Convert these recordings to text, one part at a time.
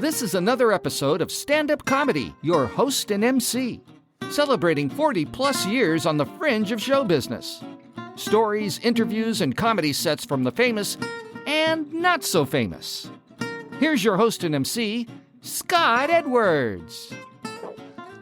This is another episode of Standup Comedy, your host and MC, celebrating 40-plus years on the fringe of show business. Stories, interviews, and comedy sets from the famous and not so famous. Here's your host and MC, Scott Edwards.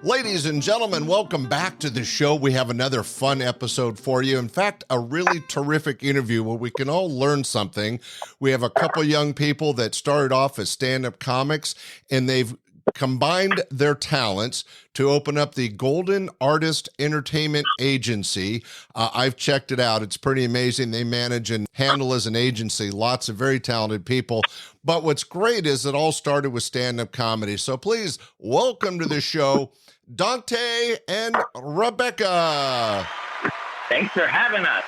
Ladies and gentlemen, welcome back to the show. We have another fun episode for you. In fact, a really terrific interview where we can all learn something. We have a couple young people that started off as stand-up comics, and they've combined their talents to open up the Golden Artist Entertainment Agency. I've checked it out. It's pretty amazing. They manage and handle as an agency lots of very talented people. But what's great is it all started with stand-up comedy. So please welcome to the show, Dante and Rebekah. Thanks for having us.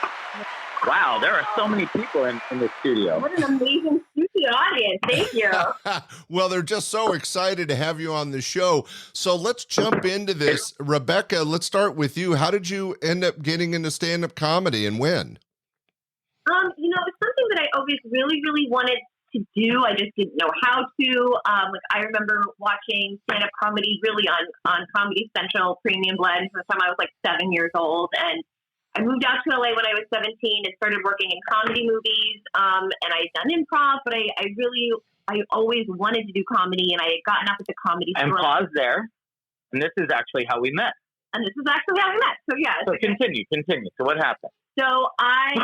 Wow, there are so many people in the studio. What an amazing studio audience. Thank you. Well, they're just so excited to have you on the show. So let's jump into this. Rebekah, let's start with you. How did you end up getting into stand-up comedy and when? It's something that I always really, really wanted to do. I just didn't know how to. I remember watching stand-up comedy really on Comedy Central Premium Blend from the time I was like 7 years old. And I moved out to LA when I was 17 and started working in comedy movies. And I had done improv, but I always wanted to do comedy, and I had gotten up at the Comedy Store. And pause there. And this is actually how we met. And this is actually how we met. So yeah. So continue. So what happened? So I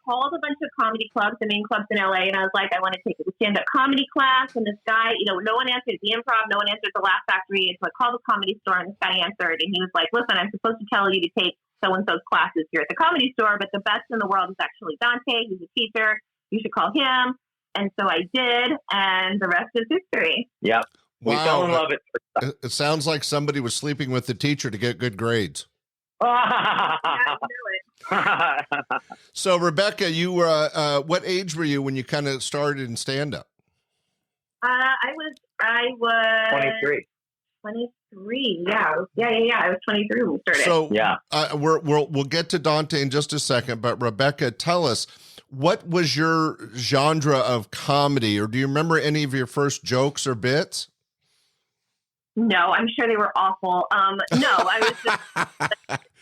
called a bunch of comedy clubs, the main clubs in LA, and I was like, I want to take a stand-up comedy class. And this guy, no one answered the improv, no one answered the Laugh Factory. And so I called the Comedy Store, and this guy answered, and he was like, listen, I'm supposed to tell you to take so-and-so's classes here at the Comedy Store, but the best in the world is actually Dante. He's a teacher. You should call him. And so I did, and the rest is history. Yep. We fell in love It sounds like somebody was sleeping with the teacher to get good grades. I knew it. So, Rebekah, you were what age were you when you kind of started in stand-up? I was 23. 23. Yeah. I was 23 when we started. So, yeah. We'll get to Dante in just a second, but Rebekah, tell us, what was your genre of comedy, or do you remember any of your first jokes or bits? No, I'm sure they were awful. No, I was just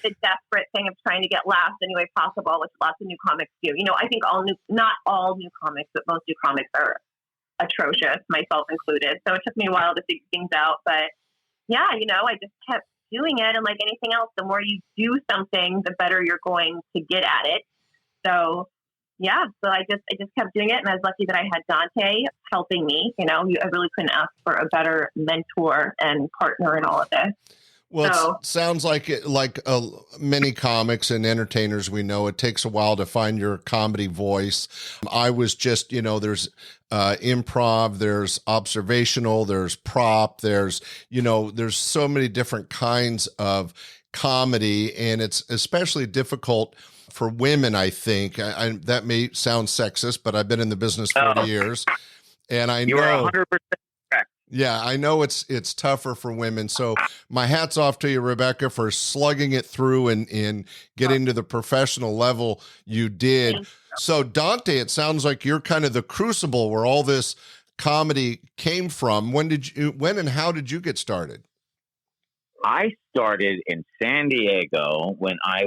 the desperate thing of trying to get laughs any way possible, which lots of new comics do. I think not all new comics, but most new comics are atrocious, myself included. So it took me a while to figure things out. But yeah, I just kept doing it. And like anything else, the more you do something, the better you're going to get at it. So yeah, so I just kept doing it, and I was lucky that I had Dante helping me. I really couldn't ask for a better mentor and partner in all of this. Well, it sounds like many comics and entertainers we know, it takes a while to find your comedy voice. I was just, there's improv, there's observational, there's prop, there's so many different kinds of comedy, and it's especially difficult for women, I think. That may sound sexist, but I've been in the business 40 years, and I know you are 100% correct. Yeah, I know it's tougher for women. So my hat's off to you, Rebekah, for slugging it through and getting to the professional level you did. So Dante, it sounds like you're kind of the crucible where all this comedy came from. When and how did you get started? I started in San Diego when I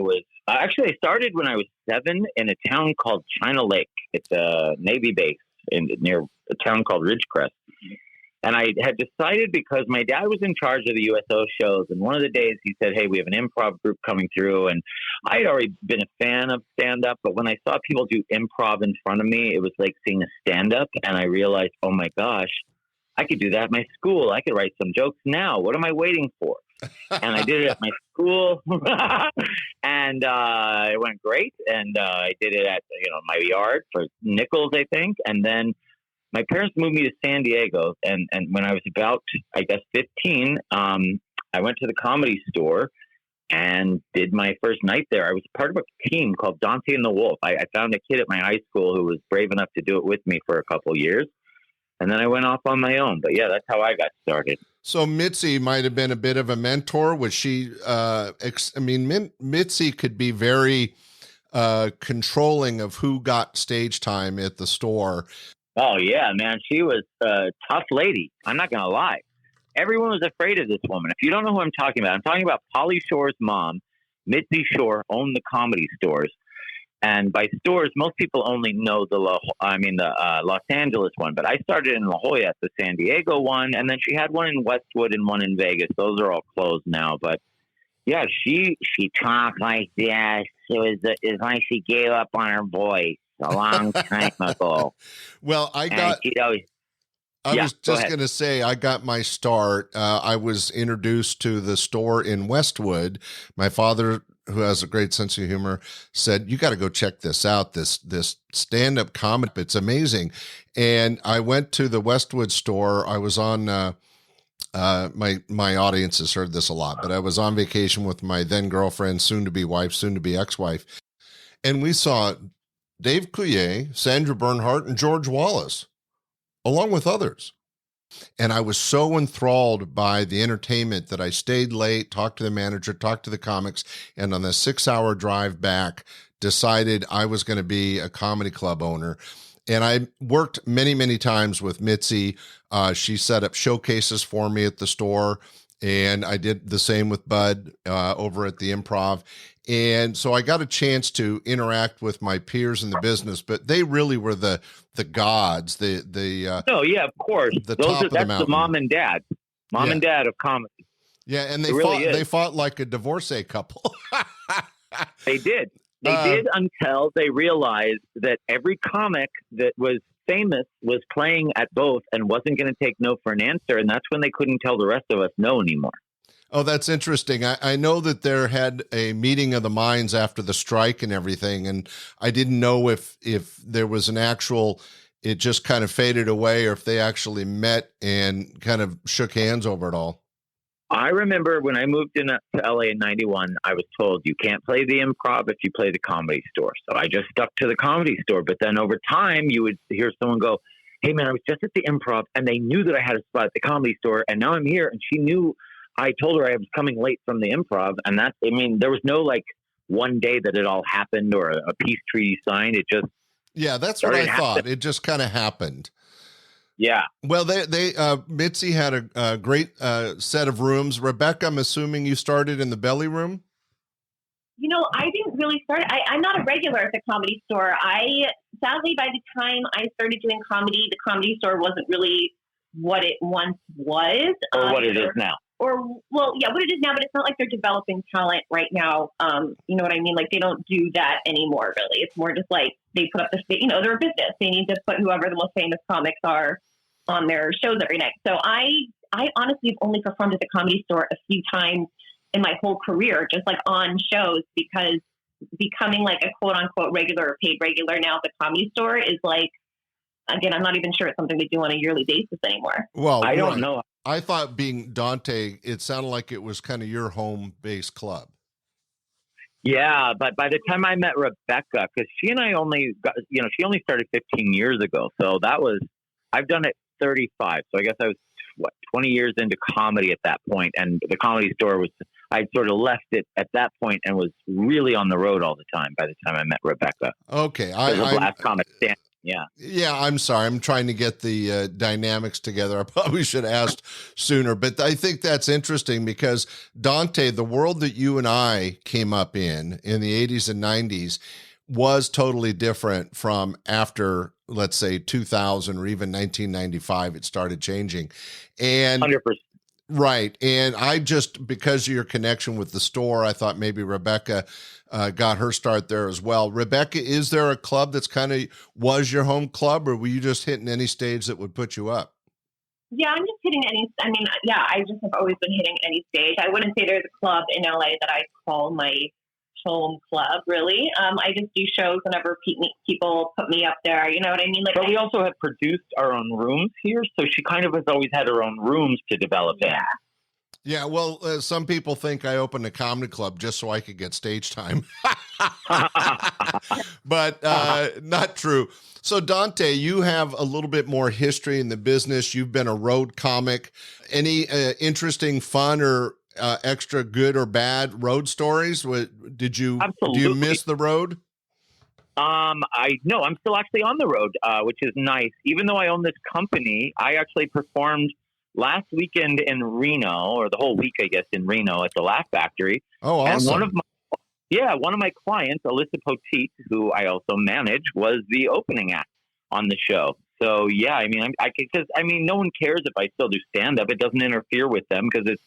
started when I was 7 in a town called China Lake. It's a Navy base near a town called Ridgecrest. And I had decided, because my dad was in charge of the USO shows, and one of the days he said, hey, we have an improv group coming through. And I had already been a fan of stand-up, but when I saw people do improv in front of me, it was like seeing a stand-up. And I realized, oh my gosh, I could do that at my school. I could write some jokes now. What am I waiting for? And I did it at my school, and it went great. And I did it at my yard for nickels, I think. And then my parents moved me to San Diego, and when I was about, I guess, 15, I went to the Comedy Store and did my first night there. I was part of a team called Dante and the Wolf. I found a kid at my high school who was brave enough to do it with me for a couple years. And then I went off on my own. But yeah, that's how I got started. So Mitzi might have been a bit of a mentor. Was she, Mitzi could be very controlling of who got stage time at the store. Oh yeah, man. She was a tough lady. I'm not going to lie. Everyone was afraid of this woman. If you don't know who I'm talking about, I'm talking about Pauly Shore's mom. Mitzi Shore owned the Comedy Stores. And by stores, most people only know the Los Angeles one. But I started in La Jolla at the San Diego one. And then she had one in Westwood and one in Vegas. Those are all closed now. But yeah, she talked like this. It's like she gave up on her voice a long time ago. Well, I was just going to say, I got my start. I was introduced to the store in Westwood. My father, who has a great sense of humor, said, "You got to go check this out. This stand-up comic, it's amazing." And I went to the Westwood store. I was on, my audience has heard this a lot, but I was on vacation with my then girlfriend, soon to be wife, soon to be ex-wife. And we saw Dave Coulier, Sandra Bernhardt, and George Wallace, along with others. And I was so enthralled by the entertainment that I stayed late, talked to the manager, talked to the comics, and on the 6-hour drive back, decided I was going to be a comedy club owner. And I worked many, many times with Mitzi. She set up showcases for me at the store, and I did the same with Bud over at the Improv. And so I got a chance to interact with my peers in the business, but they really were the gods. Oh yeah, of course. That's the mom and dad, and dad of comedy. Yeah, and they fought like a divorcee couple. They did. They did until they realized that every comic that was famous was playing at both and wasn't going to take no for an answer, and that's when they couldn't tell the rest of us no anymore. Oh, that's interesting. I know that there had a meeting of the minds after the strike and everything, and I didn't know if there was an actual, it just kind of faded away, or if they actually met and kind of shook hands over it all. I remember when I moved to LA in 91, I was told you can't play the Improv if you play the Comedy Store. So I just stuck to the Comedy Store. But then over time, you would hear someone go, "Hey man, I was just at the Improv," and they knew that I had a spot at the Comedy Store, and now I'm here. And she knew. I told her I was coming late from the Improv, and there was no like one day that it all happened or a peace treaty signed. It just that's what I thought. It just kind of happened. Yeah. Well, they Mitzi had a great set of rooms. Rebekah, I'm assuming you started in the belly room. You know, I didn't really start. I'm not a regular at the Comedy Store. Sadly, by the time I started doing comedy, the Comedy Store wasn't really what it once was, or what it is now. What it is now, but it's not like they're developing talent right now. You know what I mean? Like, they don't do that anymore, really. It's more just like they put up they're a business. They need to put whoever the most famous comics are on their shows every night. So I honestly have only performed at the Comedy Store a few times in my whole career, just like on shows, because becoming like a quote unquote regular or paid regular now at the Comedy Store is like, again, I'm not even sure it's something they do on a yearly basis anymore. Well, I don't know. I thought being Dante, it sounded like it was kind of your home-based club. Yeah, but by the time I met Rebekah, because she and I only got, she only started 15 years ago. So I've done it 35. So I guess I was, 20 years into comedy at that point. And the Comedy Store I'd sort of left it at that point and was really on the road all the time by the time I met Rebekah. Okay. I last comic stand. Yeah. Yeah, I'm sorry. I'm trying to get the dynamics together. I probably should have asked sooner, but I think that's interesting because Dante, the world that you and I came up in the 80s and 90s was totally different from after, let's say, 2000 or even 1995. It started changing. And 100%. Right. And I just, because of your connection with the store, I thought maybe Rebekah got her start there as well. Rebekah, is there a club that's kind of was your home club, or were you just hitting any stage that would put you up? Yeah, I'm just hitting I just have always been hitting any stage. I wouldn't say there's a club in LA that I call my home club, really. I just do shows whenever people put me up there. You know what I mean? But we also have produced our own rooms here, so she kind of has always had her own rooms to develop in. Yeah, well, some people think I opened a comedy club just so I could get stage time. But not true. So, Dante, you have a little bit more history in the business. You've been a road comic. Any interesting, fun, or extra good or bad road stories? Absolutely. Do you miss the road? I'm still actually on the road, which is nice. Even though I own this company, I actually performed last weekend in Reno, or the whole week, I guess, in Reno at the Laugh Factory. Oh, awesome. And one of my clients, Alyssa Poteet, who I also manage, was the opening act on the show. So yeah, I mean, no one cares if I still do stand up. It doesn't interfere with them because it's,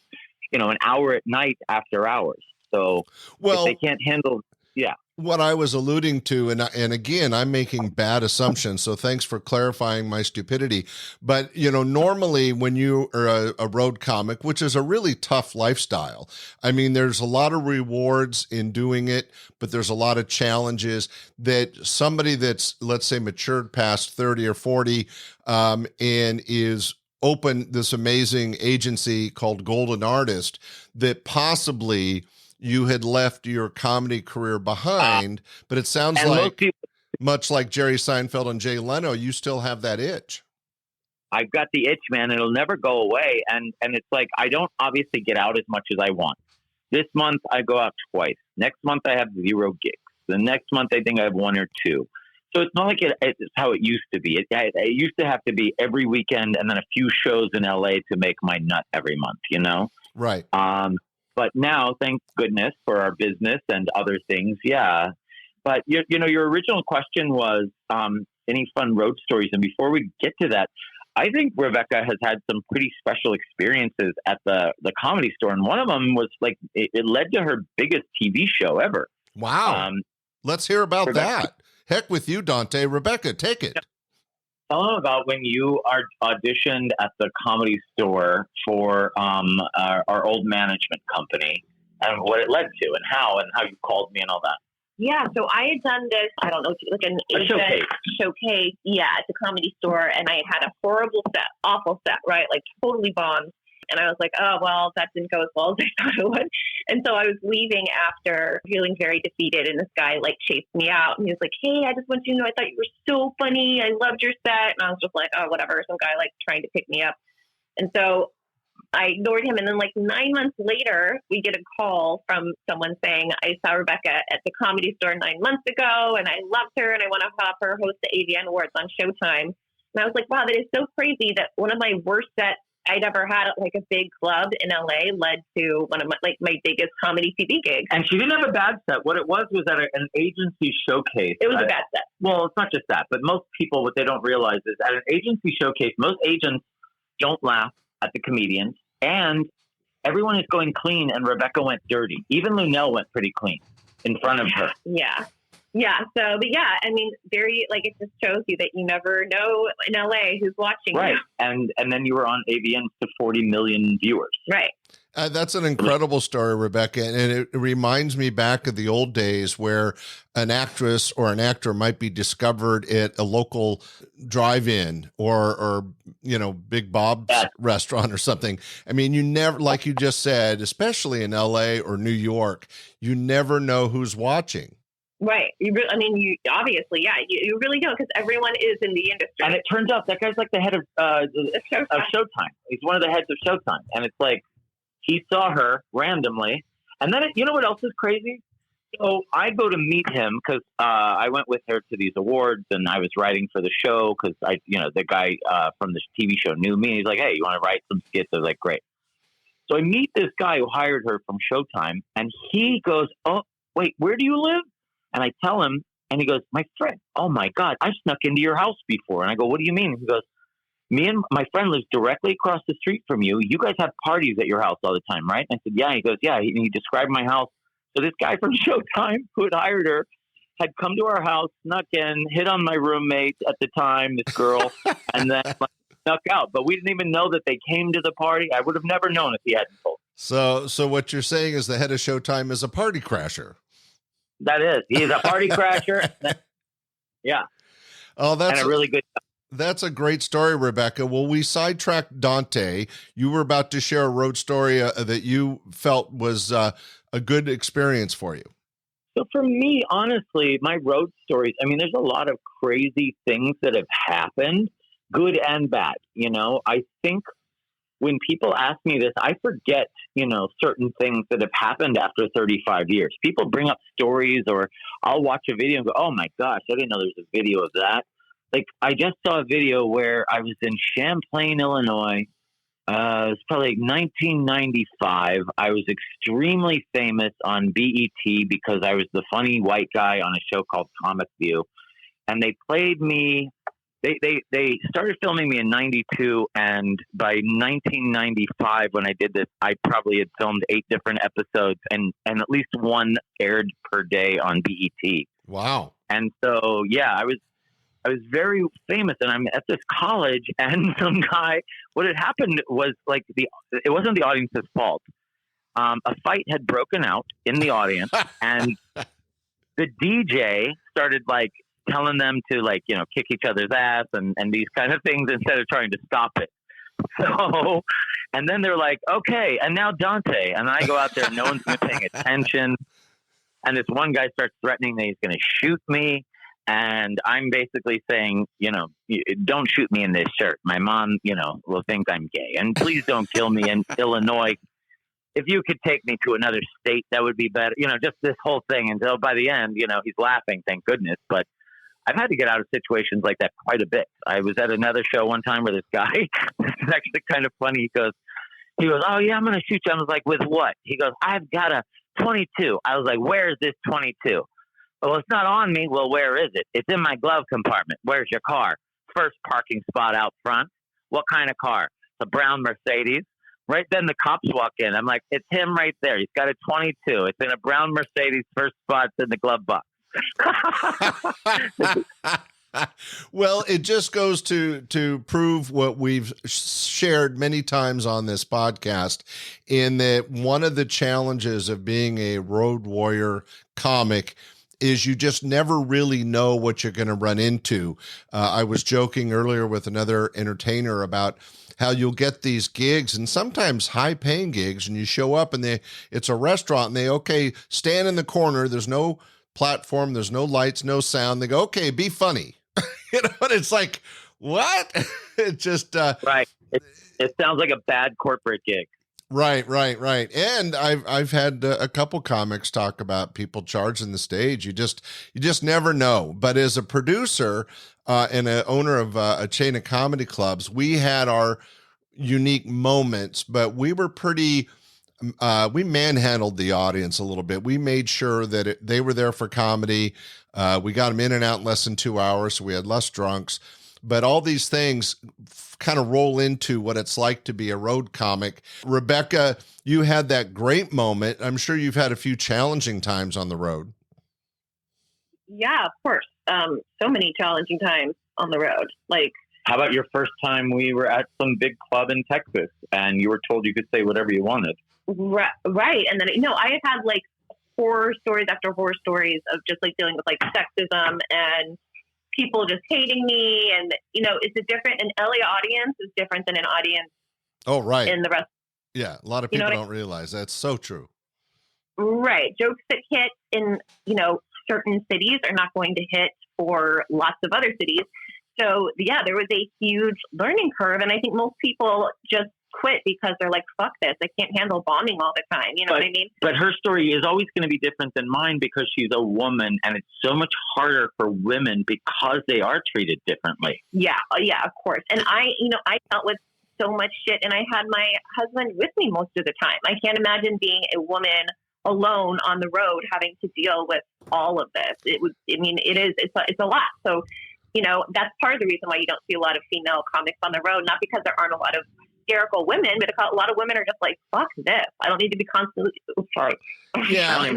an hour at night after hours. So if they can't handle, yeah. What I was alluding to, and again, I'm making bad assumptions, so thanks for clarifying my stupidity. But, normally when you are a road comic, which is a really tough lifestyle, I mean, there's a lot of rewards in doing it, but there's a lot of challenges that somebody that's, let's say, matured past 30 or 40 and is open this amazing agency called Golden Artist, that possibly you had left your comedy career behind, but it sounds like, much like Jerry Seinfeld and Jay Leno, you still have that itch. I've got the itch, man. It'll never go away. And it's like, I don't obviously get out as much as I want. This month, I go out twice. Next month, I have 0 gigs. The next month, I think I have 1 or 2. So it's not like it's how it used to be. It used to have to be every weekend and then a few shows in LA to make my nut every month, Right. But now, thank goodness for our business and other things. Yeah. But, your original question was any fun road stories. And before we get to that, I think Rebekah has had some pretty special experiences at the Comedy Store. And one of them was like, it led to her biggest TV show ever. Wow. Let's hear about that. Heck with you, Dante. Rebekah, take it. Tell them about when you auditioned at the Comedy Store for our old management company and what it led to and how you called me and all that. Yeah, so I had done this, I don't know, like an showcase, at the Comedy Store, and I had a horrible set, awful set, right? Like totally bombed. And I was like, oh, well, that didn't go as well as I thought it would. And so I was leaving after feeling very defeated. And this guy chased me out. And he was like, hey, I just want you to know, I thought you were so funny. I loved your set. And I was just like, oh, whatever. Some guy trying to pick me up. And so I ignored him. And then 9 months later, we get a call from someone saying, I saw Rebekah at the Comedy Store 9 months ago. And I loved her. And I want to have her host the AVN Awards on Showtime. And I was like, wow, that is so crazy that one of my worst sets I'd ever had at a big club in LA led to one of my biggest comedy TV gigs. And she didn't have a bad set. What it was at an agency showcase. It was a bad set. Well, it's not just that, but most people, what they don't realize is at an agency showcase, most agents don't laugh at the comedians, and everyone is going clean, and Rebekah went dirty. Even Lunel went pretty clean in front of her. Yeah. Yeah. So, but yeah, I mean, it just shows you that you never know in LA who's watching. Right. And then you were on AVN to 40 million viewers. Right. That's an incredible story, Rebekah. And it reminds me back of the old days where an actress or an actor might be discovered at a local drive-in or Big Bob's restaurant or something. I mean, you never, like you just said, especially in LA or New York, you never know who's watching. Right. You obviously, yeah, you really don't, because everyone is in the industry. And it turns out that guy's the head of Showtime. He's one of the heads of Showtime. And it's he saw her randomly. And then, you know what else is crazy? So I go to meet him because I went with her to these awards and I was writing for the show because the guy from the TV show knew me. He's like, hey, you want to write some skits? I was like, great. So I meet this guy who hired her from Showtime and he goes, oh, wait, where do you live? And I tell him, and he goes, my friend, oh my God, I snuck into your house before. And I go, what do you mean? He goes, me and my friend lives directly across the street from you. You guys have parties at your house all the time, right? And I said, yeah. He goes, yeah. He described my house. So this guy from Showtime who had hired her had come to our house, snuck in, hit on my roommate at the time, this girl, and then snuck out. But we didn't even know that they came to the party. I would have never known if he hadn't told me. So what you're saying is the head of Showtime is a party crasher. That is. He's a party crasher. Yeah. Oh, that's a really good. That's a great story, Rebekah. Well, we sidetracked Dante. You were about to share a road story that you felt was a good experience for you. So for me, honestly, my road stories, there's a lot of crazy things that have happened, good and bad. I think when people ask me this, I forget, certain things that have happened after 35 years. People bring up stories, or I'll watch a video and go, oh my gosh, I didn't know there's a video of that. Like, I just saw a video where I was in Champlain, Illinois. It was probably like 1995. I was extremely famous on BET because I was the funny white guy on a show called Comic View. And they played me. They started filming me in 92, and by 1995, when I did this, I probably had filmed 8 different episodes, and at least one aired per day on BET. Wow. And so, yeah, I was very famous, and I'm at this college, and some guy, what had happened was like it wasn't the audience's fault. A fight had broken out in the audience, and the DJ started like telling them to kick each other's ass and these kind of things instead of trying to stop it. So, and then they're like, okay, and now Dante. And I go out there, no one's been paying attention. And this one guy starts threatening that he's going to shoot me. And I'm basically saying, don't shoot me in this shirt. My mom, will think I'm gay. And please don't kill me in Illinois. If you could take me to another state, that would be better. Just this whole thing. And so by the end, he's laughing, thank goodness. But I've had to get out of situations like that quite a bit. I was at another show one time where this guy, this is actually kind of funny. He goes, oh yeah, I'm going to shoot you. I was like, with what? He goes, I've got a 22. I was like, where is this 22? Well, it's not on me. Well, where is it? It's in my glove compartment. Where's your car? First parking spot out front. What kind of car? It's a brown Mercedes. Right then the cops walk in. I'm like, it's him right there. He's got a 22. It's in a brown Mercedes. First spot's in the glove box. Well, it just goes to prove what we've shared many times on this podcast, in that one of the challenges of being a road warrior comic is you just never really know what you're going to run into. I was joking earlier with another entertainer about how you'll get these gigs, and sometimes high-paying gigs, and you show up and it's a restaurant, and stand in the corner. There's no platform, there's no lights, no sound. They go, okay, be funny. And it's like, what? It just right. It sounds like a bad corporate gig. Right. And I've had a couple comics talk about people charging the stage. You just never know. But as a producer and an owner of a chain of comedy clubs, we had our unique moments, but we were pretty. We manhandled the audience a little bit. We made sure that they were there for comedy. We got them in and out in less than 2 hours, so we had less drunks. But all these things kind of roll into what it's like to be a road comic. Rebekah, you had that great moment. I'm sure you've had a few challenging times on the road. Yeah, of course. So many challenging times on the road. Like, how about your first time we were at some big club in Texas and you were told you could say whatever you wanted? Right. And then, I have had like horror stories after horror stories of just like dealing with like sexism and people just hating me. And, an LA audience is different than an audience. Oh, right. In the rest. Yeah. A lot of people don't realize that's so true. Right. Jokes that hit in, certain cities are not going to hit for lots of other cities. So yeah, there was a huge learning curve. And I think most people just quit because they're like, fuck this. I can't handle bombing all the time. You know what I mean? But her story is always going to be different than mine because she's a woman, and it's so much harder for women because they are treated differently. Yeah. Yeah, of course. And I dealt with so much shit, and I had my husband with me most of the time. I can't imagine being a woman alone on the road having to deal with all of this. It's a lot. So, that's part of the reason why you don't see a lot of female comics on the road, not because there aren't a lot of hysterical women, but a lot of women are just like, fuck this. I don't need to be constantly, sorry. Yeah. I'm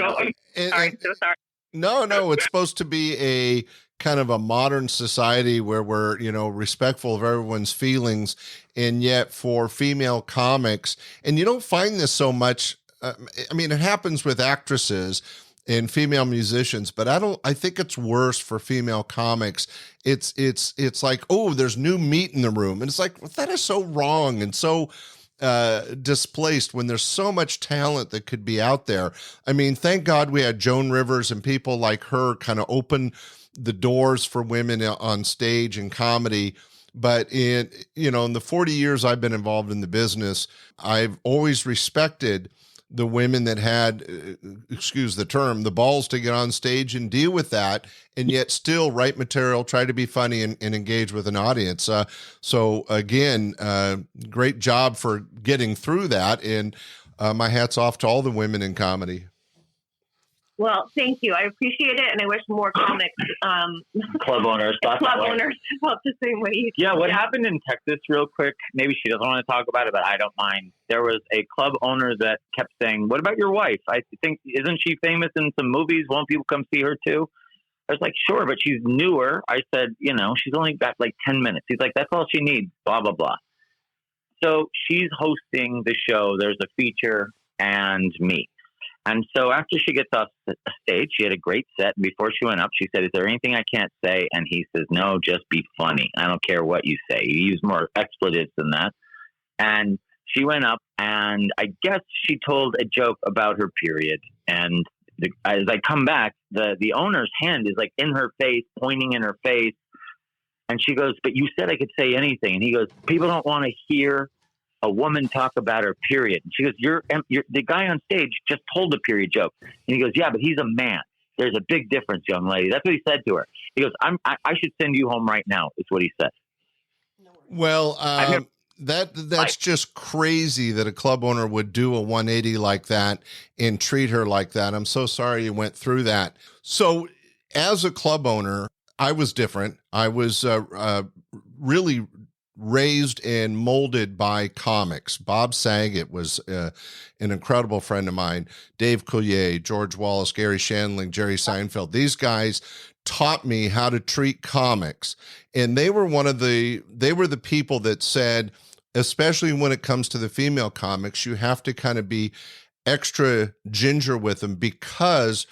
so sorry. No, it's supposed to be a kind of a modern society where we're, respectful of everyone's feelings. And yet for female comics, and you don't find this so much. It happens with actresses and female musicians, but I think it's worse for female comics. It's like, oh, there's new meat in the room. And it's like, well, that is so wrong and so displaced when there's so much talent that could be out there. Thank God we had Joan Rivers and people like her kind of open the doors for women on stage and comedy. But in the 40 years I've been involved in the business, I've always respected the women that had, excuse the term, the balls to get on stage and deal with that, and yet still write material, try to be funny, and engage with an audience. So again, great job for getting through that, and my hat's off to all the women in comedy. Well, thank you. I appreciate it, and I wish more comics, club owners felt the same way. What happened in Texas, real quick? Maybe she doesn't want to talk about it, but I don't mind. There was a club owner that kept saying, "What about your wife? I think isn't she famous in some movies? Won't people come see her too?" I was like, "Sure, but she's newer." I said, "She's only got like 10 minutes." He's like, "That's all she needs." Blah blah blah. So she's hosting the show. There's a feature and me. And so after she gets off the stage, she had a great set. And before she went up, she said, "Is there anything I can't say?" And he says, "No, just be funny. I don't care what you say. You use more expletives than that." And she went up, and I guess she told a joke about her period. And as I come back, the owner's hand is like in her face, pointing in her face. And she goes, "But you said I could say anything." And he goes, "People don't want to hear a woman talk about her period." And she goes, you're the guy on stage just told a period joke." And he goes, "Yeah, but he's a man. There's a big difference, young lady." That's what he said to her. He goes, I should send you home right now, is what he said. Well, that's just crazy that a club owner would do a 180 like that and treat her like that. I'm so sorry you went through that. So as a club owner, I was different. I was really raised and molded by comics. Bob Saget was an incredible friend of mine. Dave Coulier, George Wallace, Gary Shandling, Jerry Seinfeld. These guys taught me how to treat comics. And they were the people that said, especially when it comes to the female comics, you have to kind of be extra ginger with them because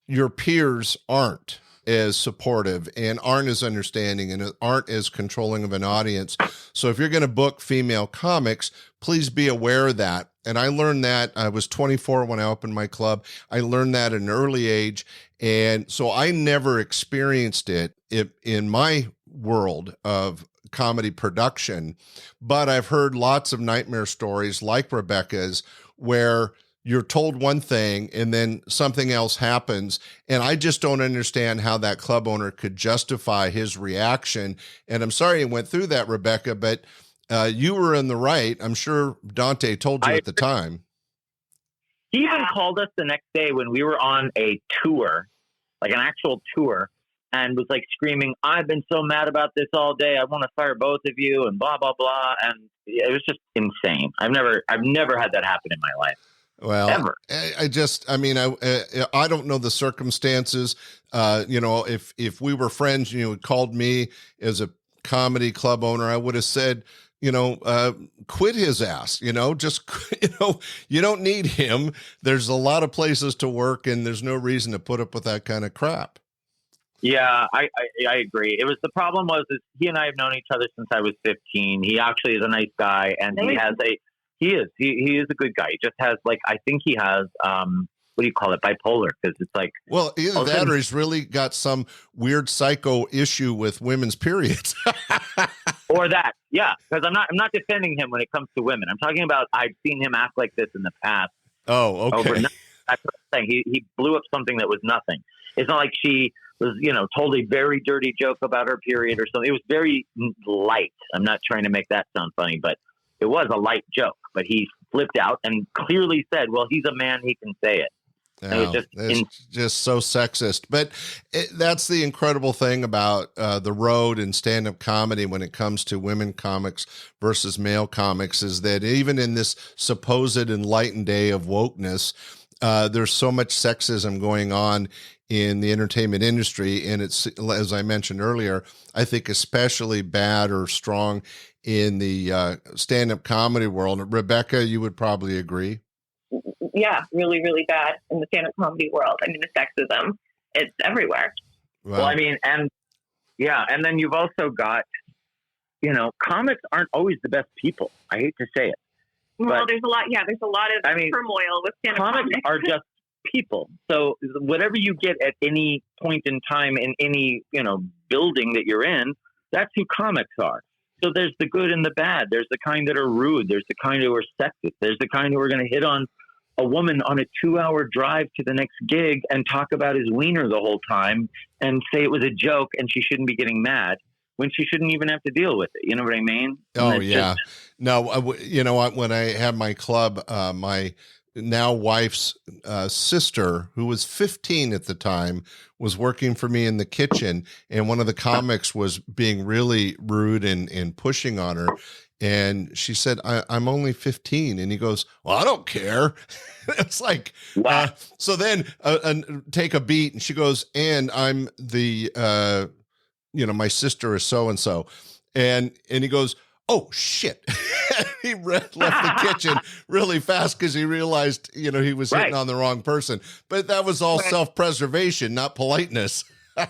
your peers aren't as supportive and aren't as understanding and aren't as controlling of an audience. So if you're going to book female comics, please be aware of that. And I learned that. I was 24 when I opened my club. I learned that at an early age. And so I never experienced it in my world of comedy production, but I've heard lots of nightmare stories like Rebekah's where you're told one thing and then something else happens. And I just don't understand how that club owner could justify his reaction. And I'm sorry you went through that, Rebekah, but you were in the right. I'm sure Dante told you at the time. He even called us the next day when we were on a tour, like an actual tour, and was like screaming, "I've been so mad about this all day. I want to fire both of you," and blah, blah, blah. And it was just insane. I've never had that happen in my life. Well, ever. I don't know the circumstances. If we were friends, had called me as a comedy club owner, I would have said, quit his ass, just, you don't need him. There's a lot of places to work and there's no reason to put up with that kind of crap. Yeah, I agree. The problem was he and I have known each other since I was 15. He actually is a nice guy, and he is a good guy. He just has I think he has what do you call it, bipolar, because it's like, well, either that or he's really got some weird psycho issue with women's periods. Or that, yeah, because I'm not defending him when it comes to women. I'm talking about I've seen him act like this in the past. Oh, okay. That's what I'm saying. He blew up something that was nothing. It's not like she was, told a very dirty joke about her period or something. It was very light. I'm not trying to make that sound funny, but it was a light joke. But he flipped out and clearly said, "Well, he's a man; he can say it." No, it's just so sexist. But that's the incredible thing about the road and stand-up comedy when it comes to women comics versus male comics is that even in this supposed enlightened day of wokeness, there's so much sexism going on in the entertainment industry. And it's, as I mentioned earlier, I think especially bad or strong in the stand-up comedy world. Rebekah, you would probably agree. Yeah, really, really bad in the stand-up comedy world. I mean, the sexism, it's everywhere. Wow. Well, I mean, and then you've also got, comics aren't always the best people. I hate to say it. Well, there's a lot of turmoil with stand-up comics. Comics are just people. So whatever you get at any point in time in any, building that you're in, That's who comics are. So there's the good and the bad. There's the kind that are rude. There's the kind who are sexist. There's the kind who are going to hit on a woman on a 2-hour drive to the next gig and talk about his wiener the whole time and say it was a joke and she shouldn't be getting mad when she shouldn't even have to deal with it. You know what I mean? Oh, yeah. No, you know what? When I had my club, my now wife's sister, who was 15 at the time, was working for me in the kitchen, and one of the comics was being really rude and pushing on her. And she said, I'm only 15. And he goes, well, I don't care. It's like, wow. So then take a beat. And she goes, and I'm the, my sister is so-and-so. And he goes, oh, shit. He left the kitchen really fast because he realized, he was hitting on the wrong person. But that was all self-preservation, not politeness. I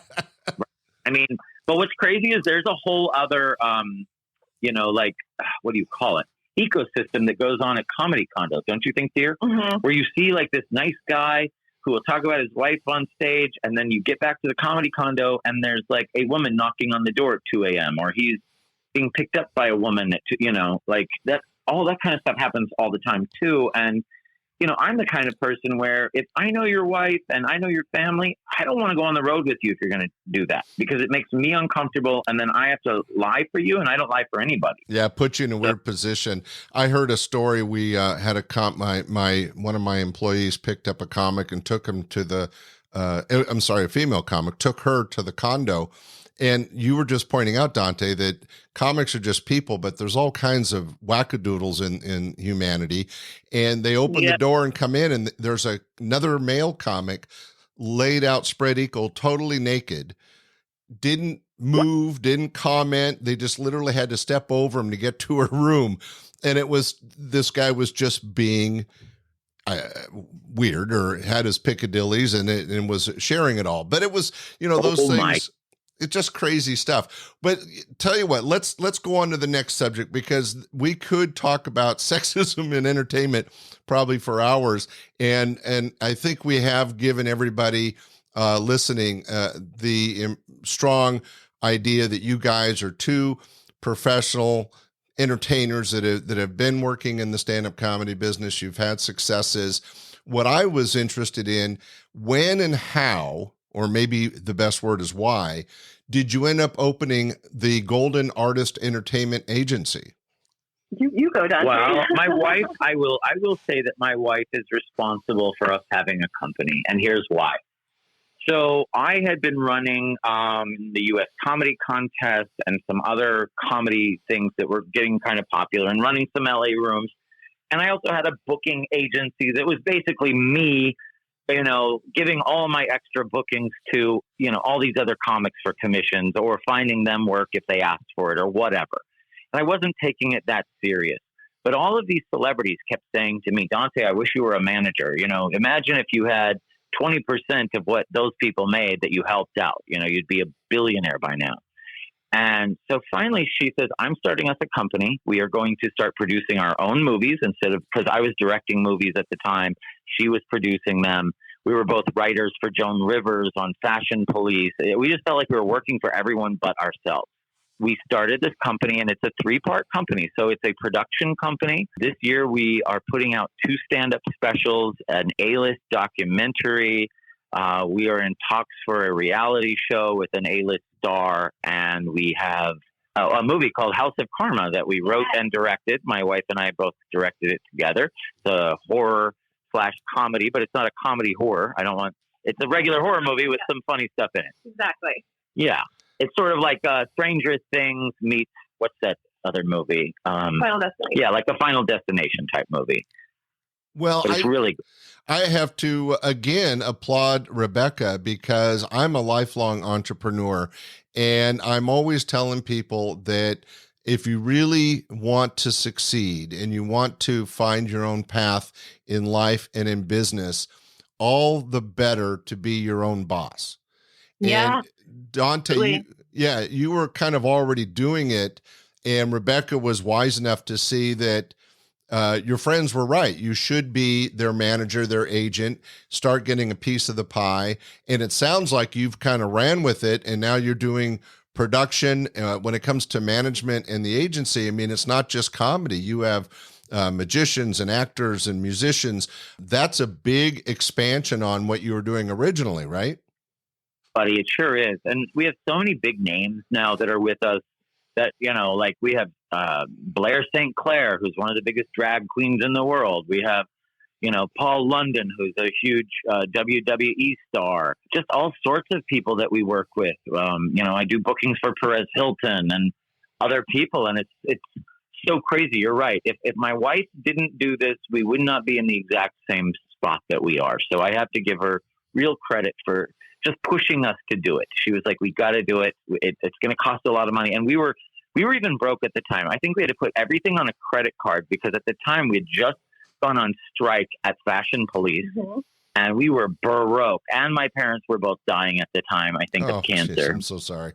mean, but what's crazy is there's a whole other, what do you call it? Ecosystem that goes on at comedy condos, don't you think, dear? Mm-hmm. Where you see like this nice guy who will talk about his wife on stage, and then you get back to the comedy condo and there's like a woman knocking on the door at 2 a.m. or he's being picked up by a woman at like that. All that kind of stuff happens all the time too. And I'm the kind of person where if I know your wife and I know your family, I don't want to go on the road with you if you're going to do that, because it makes me uncomfortable. And then I have to lie for you, and I don't lie for anybody. Yeah. Put you in a weird position. I heard a story. We had one of my employees picked up a comic and took him to a female comic, took her to the condo. And you were just pointing out, Dante, that comics are just people, but there's all kinds of wackadoodles in humanity. And they open the door and come in, and there's another male comic laid out, spread eagle, totally naked, didn't move, didn't comment. They just literally had to step over him to get to her room. And this guy was just being weird, or had his piccadillies and was sharing it all. But it was, those things. It's just crazy stuff. But tell you what, let's go on to the next subject, because we could talk about sexism in entertainment probably for hours. And I think we have given everybody listening the strong idea that you guys are two professional entertainers that have been working in the stand-up comedy business. You've had successes. What I was interested in, when and how, or maybe the best word is why, did you end up opening the Golden Artist Entertainment Agency? You go, Dante. Well, my wife, I will say that my wife is responsible for us having a company, and here's why. So I had been running the U.S. comedy contest and some other comedy things that were getting kind of popular, and running some L.A. rooms. And I also had a booking agency that was basically me, giving all my extra bookings to, all these other comics for commissions, or finding them work if they asked for it or whatever. And I wasn't taking it that serious. But all of these celebrities kept saying to me, Dante, I wish you were a manager. Imagine if you had 20% of what those people made that you helped out. You'd be a billionaire by now. And so finally she says, I'm starting us a company. We are going to start producing our own movies because I was directing movies at the time. She was producing them. We were both writers for Joan Rivers on Fashion Police. We just felt like we were working for everyone but ourselves. We started this company, and it's a 3-part company. So it's a production company. This year we are putting out 2 stand-up specials, an A-list documentary. We are in talks for a reality show with an A-list star, and we have a movie called House of Karma that we wrote and directed. My wife and I both directed it together. It's a horror/comedy, but it's not a comedy horror. It's a regular horror movie with some funny stuff in it. Exactly. Yeah. It's sort of like Stranger Things meets, what's that other movie? Final Destination. Yeah, like a Final Destination type movie. Well, it's really good. I have to, again, applaud Rebekah, because I'm a lifelong entrepreneur, and I'm always telling people that if you really want to succeed and you want to find your own path in life and in business, all the better to be your own boss. Yeah. And Dante, you were kind of already doing it, and Rebekah was wise enough to see that your friends were right. You should be their manager, their agent, start getting a piece of the pie. And it sounds like you've kind of ran with it, and now you're doing production, when it comes to management and the agency. I mean, it's not just comedy. You have magicians and actors and musicians. That's a big expansion on what you were doing originally, right? Buddy, it sure is. And we have so many big names now that are with us that, like we have Blair St. Clair, who's one of the biggest drag queens in the world. We have, Paul London, who's a huge WWE star, just all sorts of people that we work with. I do bookings for Perez Hilton and other people. And it's so crazy. You're right. If my wife didn't do this, we would not be in the exact same spot that we are. So I have to give her real credit for just pushing us to do it. She was like, we got to do it. It's going to cost a lot of money. And we were even broke at the time. I think we had to put everything on a credit card because at the time we had just gone on strike at Fashion Police, and we were broke. And my parents were both dying at the time, I think, of cancer. Geez, I'm so sorry.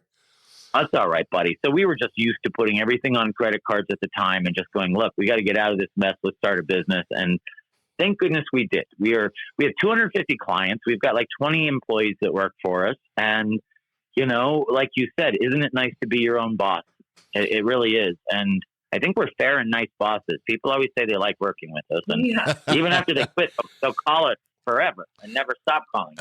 That's all right, buddy. So we were just used to putting everything on credit cards at the time and just going, look, we got to get out of this mess. Let's start a business. And thank goodness we did. We have 250 clients. We've got like 20 employees that work for us. And, like you said, isn't it nice to be your own boss? It really is. And I think we're fair and nice bosses. People always say they like working with us. And even after they quit, they'll call us forever and never stop calling.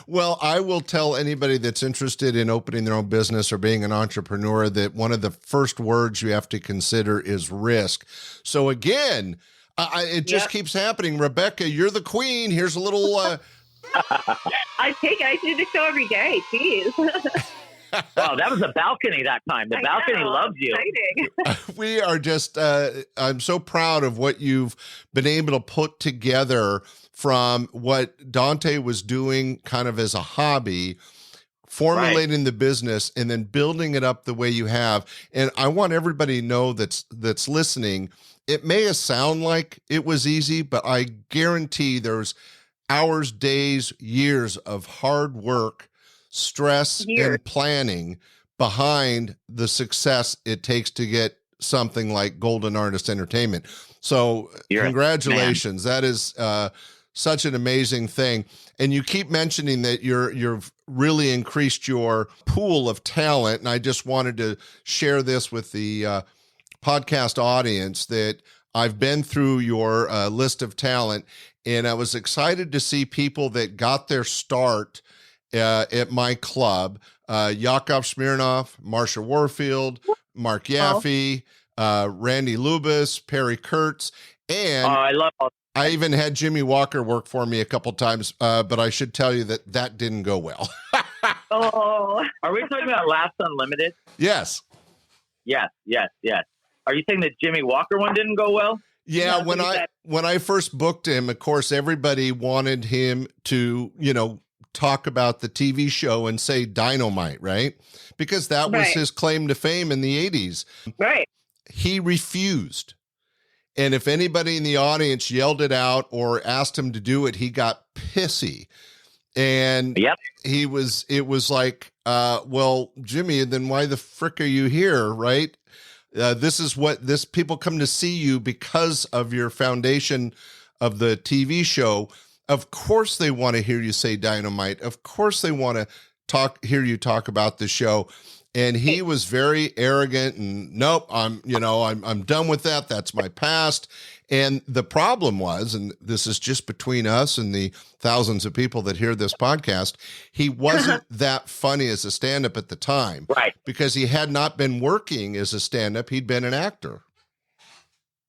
Well, I will tell anybody that's interested in opening their own business or being an entrepreneur that one of the first words you have to consider is risk. So again, it just keeps happening. Rebekah, you're the queen. Here's a little... I see the show every day. Jeez. Wow, that was a balcony that time. The balcony loves you. We are just, I'm so proud of what you've been able to put together from what Dante was doing kind of as a hobby, formulating the business and then building it up the way you have. And I want everybody to know that's listening, it may sound like it was easy, but I guarantee there's hours, days, years of hard work, stress, and planning behind the success it takes to get something like Golden Artist Entertainment. So congratulations. That is such an amazing thing. And you keep mentioning that you've really increased your pool of talent. And I just wanted to share this with the podcast audience that I've been through your list of talent, and I was excited to see people that got their start at my club. Yakov Smirnoff, Marsha Warfield, Mark Yaffe, Randy Lubis, Perry Kurtz, and I even had Jimmy Walker work for me a couple times, but I should tell you that didn't go well. Are we talking about Laughs Unlimited? Yes. Yes. Are you saying that Jimmy Walker one didn't go well? Yeah, when I first booked him, of course, everybody wanted him to, talk about the TV show and say Dynamite, right? Because that was his claim to fame in the 80s. Right. He refused. And if anybody in the audience yelled it out or asked him to do it, he got pissy. And it was like, well, Jimmy, then why the frick are you here, right? This is people come to see you because of your foundation of the TV show. Of course they want to hear you say Dynamite. Of course they want to hear you talk about the show. And he was very arrogant and nope, I'm done with that. That's my past. And the problem was, and this is just between us and the thousands of people that hear this podcast, he wasn't that funny as a stand-up at the time. Right. Because he had not been working as a stand-up. He'd been an actor.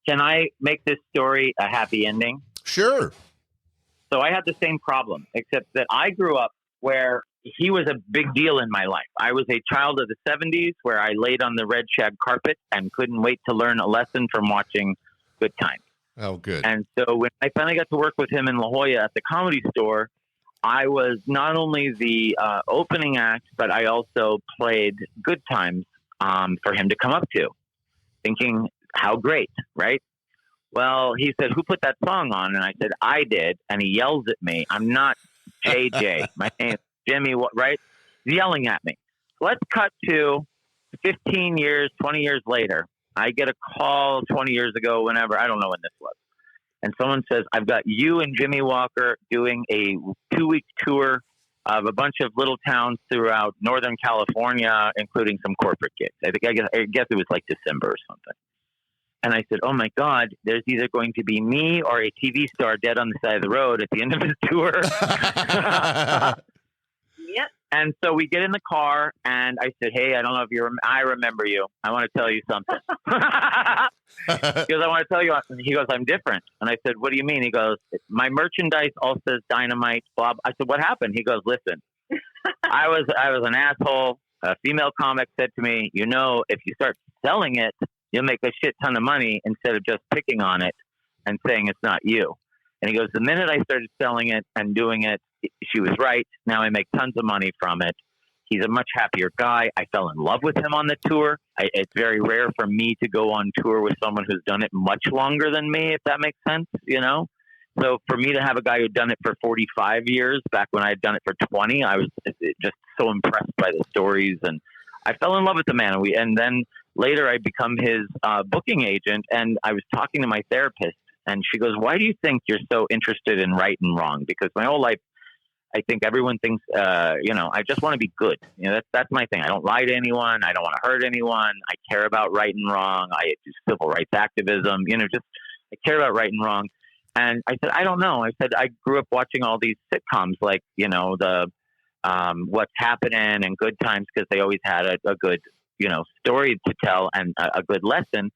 Can I make this story a happy ending? Sure. So I had the same problem, except that I grew up where he was a big deal in my life. I was a child of the 70s where I laid on the red shag carpet and couldn't wait to learn a lesson from watching Good Times. Oh, good. And so when I finally got to work with him in La Jolla at the Comedy Store, I was not only the opening act, but I also played Good Times for him to come up to, thinking, how great, right? Well, he said, who put that song on? And I said, I did. And he yells at me. I'm not JJ. My name's Jimmy, right? He's yelling at me. Let's cut to 15 years, 20 years later. I get a call 20 years ago, whenever, I don't know when this was. And someone says, I've got you and Jimmy Walker doing a 2-week tour of a bunch of little towns throughout Northern California, including some corporate gigs. I guess it was like December or something. And I said, oh my God, there's either going to be me or a TV star dead on the side of the road at the end of his tour. Yep. And so we get in the car and I said, hey, I don't know if I remember you. I want to tell you something. He goes, I want to tell you. He goes, I'm different. And I said, what do you mean? He goes, my merchandise all says Dynamite, blah. I said, what happened? He goes, listen, I was an asshole. A female comic said to me, if you start selling it, you'll make a shit ton of money instead of just picking on it and saying it's not you. And he goes, the minute I started selling it and doing it, she was right. Now I make tons of money from it. He's a much happier guy. I fell in love with him on the tour. It's very rare for me to go on tour with someone who's done it much longer than me, if that makes sense, So for me to have a guy who'd done it for 45 years, back when I had done it for 20, I was just so impressed by the stories. And I fell in love with the man. And then later I become his booking agent. And I was talking to my therapist. And she goes, why do you think you're so interested in right and wrong? Because my whole life, I think everyone thinks, I just want to be good. That's my thing. I don't lie to anyone. I don't want to hurt anyone. I care about right and wrong. I do civil rights activism, I care about right and wrong. And I said, I don't know. I said, I grew up watching all these sitcoms like, the What's Happening and Good Times, because they always had a good, story to tell and a good lesson.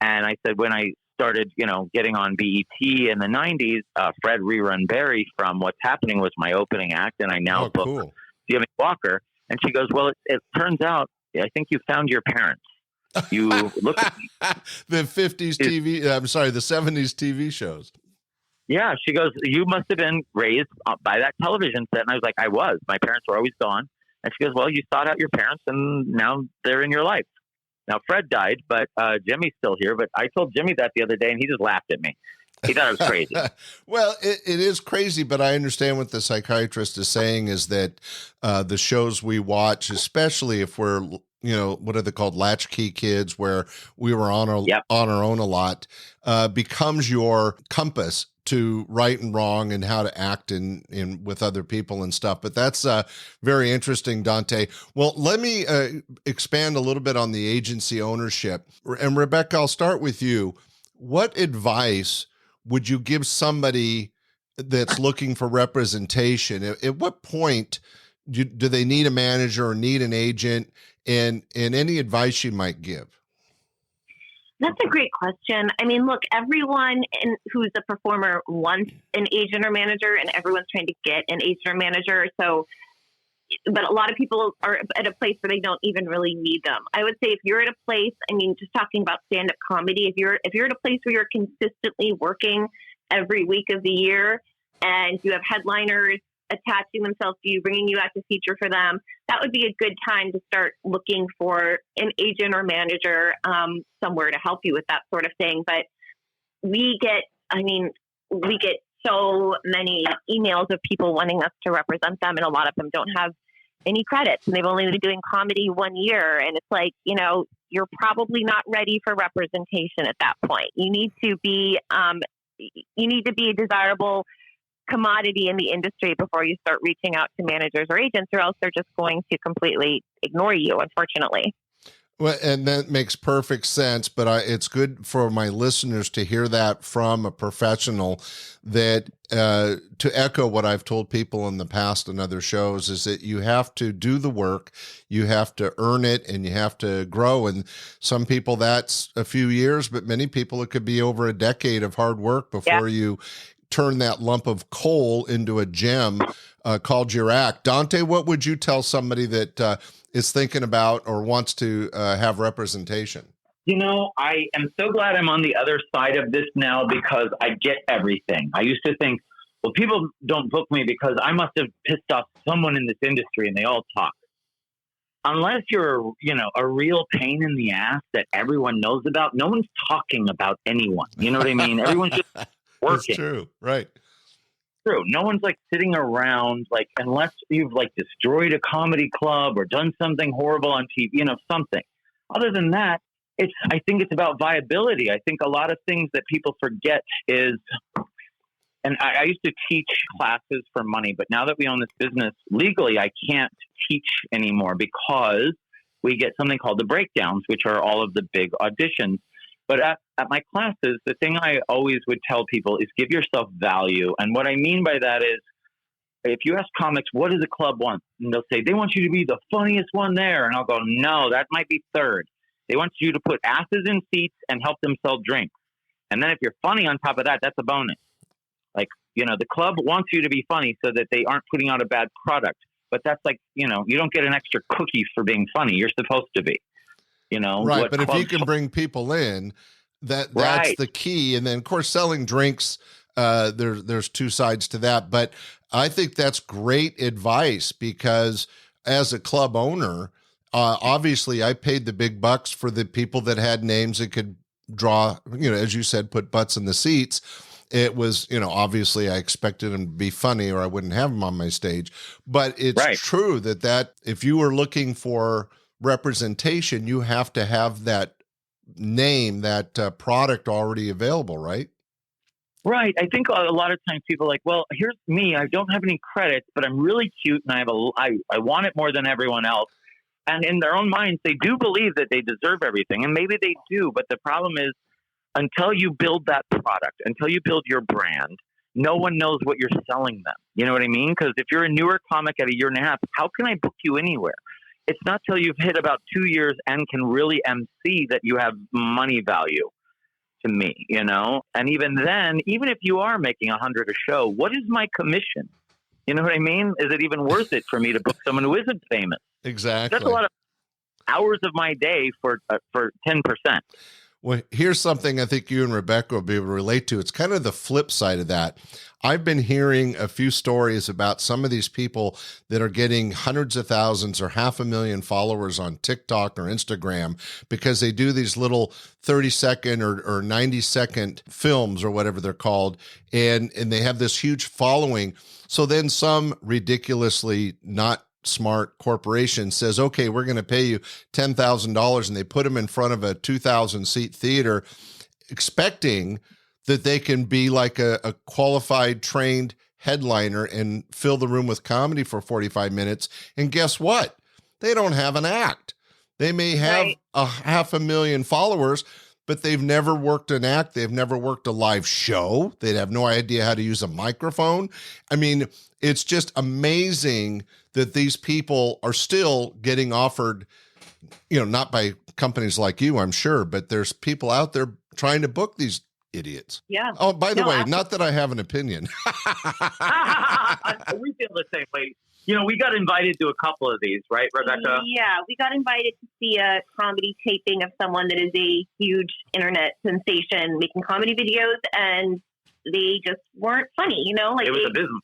And I said, when I started, getting on BET in the 90s, Fred Rerun Barry from What's Happening was my opening act, and I now book Jimmy Walker. And she goes, well, it turns out, I think you found your parents. You look at the 50s TV, the 70s TV shows. Yeah, she goes, you must have been raised by that television set. And I was like, I was. My parents were always gone. And she goes, well, you sought out your parents, and now they're in your life. Now, Fred died, but Jimmy's still here. But I told Jimmy that the other day, and he just laughed at me. He thought it was crazy. Well, it is crazy, but I understand what the psychiatrist is saying is that the shows we watch, especially if we're, what are they called? Latchkey kids, where we were on our own a lot, becomes your compass to right and wrong and how to act in with other people and stuff. But that's very interesting, Dante. Well, let me expand a little bit on the agency ownership. And Rebekah, I'll start with you. What advice would you give somebody that's looking for representation? At what point do they need a manager or need an agent, and any advice you might give? That's a great question. I mean, look, everyone who's a performer wants an agent or manager, and everyone's trying to get an agent or manager. So, but a lot of people are at a place where they don't even really need them. I would say if you're at a place, just talking about stand-up comedy, if you're at a place where you're consistently working every week of the year and you have headliners attaching themselves to you, bringing you out to feature for them, that would be a good time to start looking for an agent or manager somewhere to help you with that sort of thing. But we get so many emails of people wanting us to represent them, and a lot of them don't have any credits, and they've only been doing comedy 1 year. And it's like, you're probably not ready for representation at that point. You need to be a desirable commodity in the industry before you start reaching out to managers or agents, or else they're just going to completely ignore you, unfortunately. Well, and that makes perfect sense, but it's good for my listeners to hear that from a professional, that to echo what I've told people in the past and other shows, is that you have to do the work, you have to earn it, and you have to grow. And some people that's a few years, but many people it could be over a decade of hard work before you turn that lump of coal into a gem called your act. Dante, what would you tell somebody that is thinking about or wants to have representation? I am so glad I'm on the other side of this now, because I get everything. I used to think, well, people don't book me because I must have pissed off someone in this industry, and they all talk. Unless you're, a real pain in the ass that everyone knows about, no one's talking about anyone. You know what I mean? Everyone's just working. That's true. Right. True. No one's sitting around, unless you've destroyed a comedy club or done something horrible on TV, something. Other than that, I think it's about viability. I think a lot of things that people forget is And I used to teach classes for money, but now that we own this business legally, I can't teach anymore because we get something called the breakdowns, which are all of the big auditions. But at my classes, the thing I always would tell people is give yourself value. And what I mean by that is, if you ask comics, what does a club want? And they'll say, they want you to be the funniest one there. And I'll go, no, that might be third. They want you to put asses in seats and help them sell drinks. And then if you're funny on top of that, that's a bonus. Like, the club wants you to be funny so that they aren't putting out a bad product. But that's like, you don't get an extra cookie for being funny. You're supposed to be, Right. But if you can bring people in, that's right. the key. And then, of course, selling drinks, there's two sides to that. But I think that's great advice because as a club owner, obviously I paid the big bucks for the people that had names that could draw, as you said, put butts in the seats. It was, obviously I expected them to be funny or I wouldn't have them on my stage. But it's right. true that if you were looking for representation, you have to have that name, that product already available, right? Right. I think a lot of times people are like, well, here's me. I don't have any credits, but I'm really cute and I want it more than everyone else. And in their own minds, they do believe that they deserve everything. And maybe they do. But the problem is, until you build that product, until you build your brand, no one knows what you're selling them. You know what I mean? Because if you're a newer comic at a year and a half, how can I book you anywhere? It's not till you've hit about 2 years and can really MC that you have money value to me, And even then, even if you are making $100 a show, what is my commission? You know what I mean? Is it even worth it for me to book someone who isn't famous? Exactly. That's a lot of hours of my day for 10%. Well, here's something I think you and Rebekah will be able to relate to. It's kind of the flip side of that. I've been hearing a few stories about some of these people that are getting hundreds of thousands or 500,000 followers on TikTok or Instagram because they do these little 30-second or 90-second films or whatever they're called, and they have this huge following. So then some ridiculously not smart corporation says, okay, we're going to pay you $10,000, and they put them in front of a 2,000 seat theater expecting that they can be like a qualified, trained headliner and fill the room with comedy for 45 minutes. And guess what? They don't have an act. They may have 500,000 followers, but they've never worked an act. They've never worked a live show. They'd have no idea how to use a microphone. I mean, it's just amazing that these people are still getting offered, not by companies like you, I'm sure, but there's people out there trying to book these idiots. Yeah. Oh, by the way, absolutely. not that I have an opinion. We feel the same way. We got invited to a couple of these, right, Rebekah? Yeah, we got invited to see a comedy taping of someone that is a huge internet sensation making comedy videos, and they just weren't funny, It was abysmal.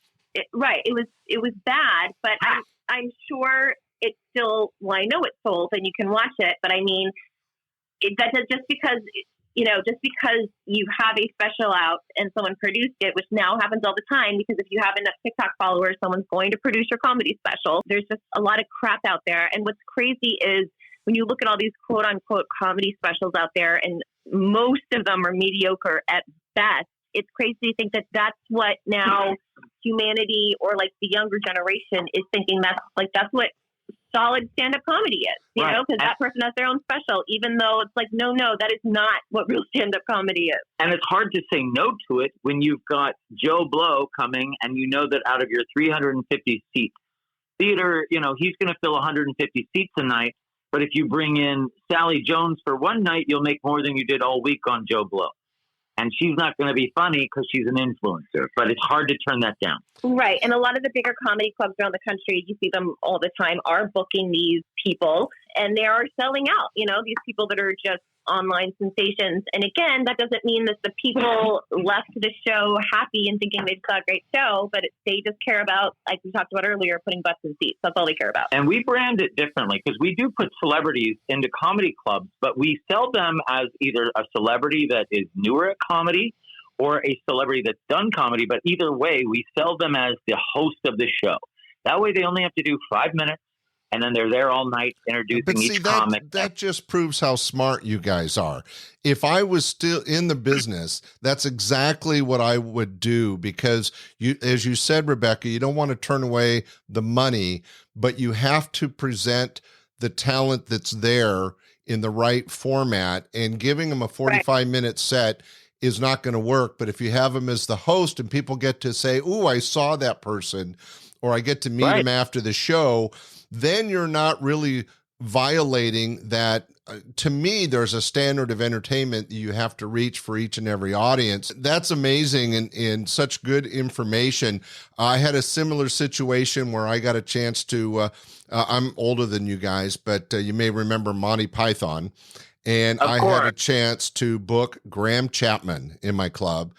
Right. It was bad, but I'm sure it's still, I know it's sold and you can watch it, but I mean, just because you have a special out and someone produced it, which now happens all the time, because if you have enough TikTok followers, someone's going to produce your comedy special. There's just a lot of crap out there. And what's crazy is when you look at all these quote unquote comedy specials out there, and most of them are mediocre at best, it's crazy to think that that's what now humanity, or like the younger generation, is thinking that's what solid stand-up comedy is, because that person has their own special, even though it's like, no, that is not what real stand-up comedy is. And it's hard to say no to it when you've got Joe Blow coming and you know that out of your 350 seat theater, he's going to fill 150 seats a night. But if you bring in Sally Jones for one night, you'll make more than you did all week on Joe Blow. And she's not going to be funny because she's an influencer, but it's hard to turn that down. Right. And a lot of the bigger comedy clubs around the country, you see them all the time, are booking these people, and they are selling out, these people that are just online sensations. And again, that doesn't mean that the people left the show happy and thinking they saw a great show, but they just care about, like we talked about earlier, putting butts in seats. That's all they care about. And we brand it differently because we do put celebrities into comedy clubs, but we sell them as either a celebrity that is newer at comedy or a celebrity that's done comedy. But either way, we sell them as the host of the show. That way they only have to do 5 minutes. and then they're there all night introducing But see, each comic. that just proves how smart you guys are. If I was still in the business, that's exactly what I would do, because you, as you said, Rebekah, you don't want to turn away the money, but you have to present the talent that's there in the right format, and giving them a 45-minute set is not going to work. But if you have them as the host and people get to say, "Ooh, I saw that person," or "I get to meet him after the show," then you're not really violating that. To me, there's a standard of entertainment that you have to reach for each and every audience. That's amazing, and such good information. I had a similar situation where I got a chance to, I'm older than you guys, but you may remember Monty Python. And I had a chance to book Graham Chapman in my club.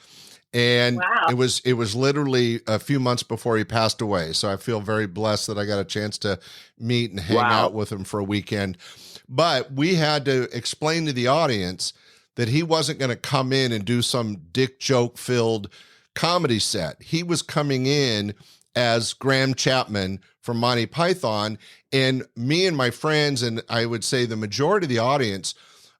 And it was literally a few months before he passed away. So I feel very blessed that I got a chance to meet and hang out with him for a weekend. But we had to explain to the audience that he wasn't going to come in and do some dick joke filled comedy set. He was coming in as Graham Chapman from Monty Python. And me and my friends, and I would say the majority of the audience,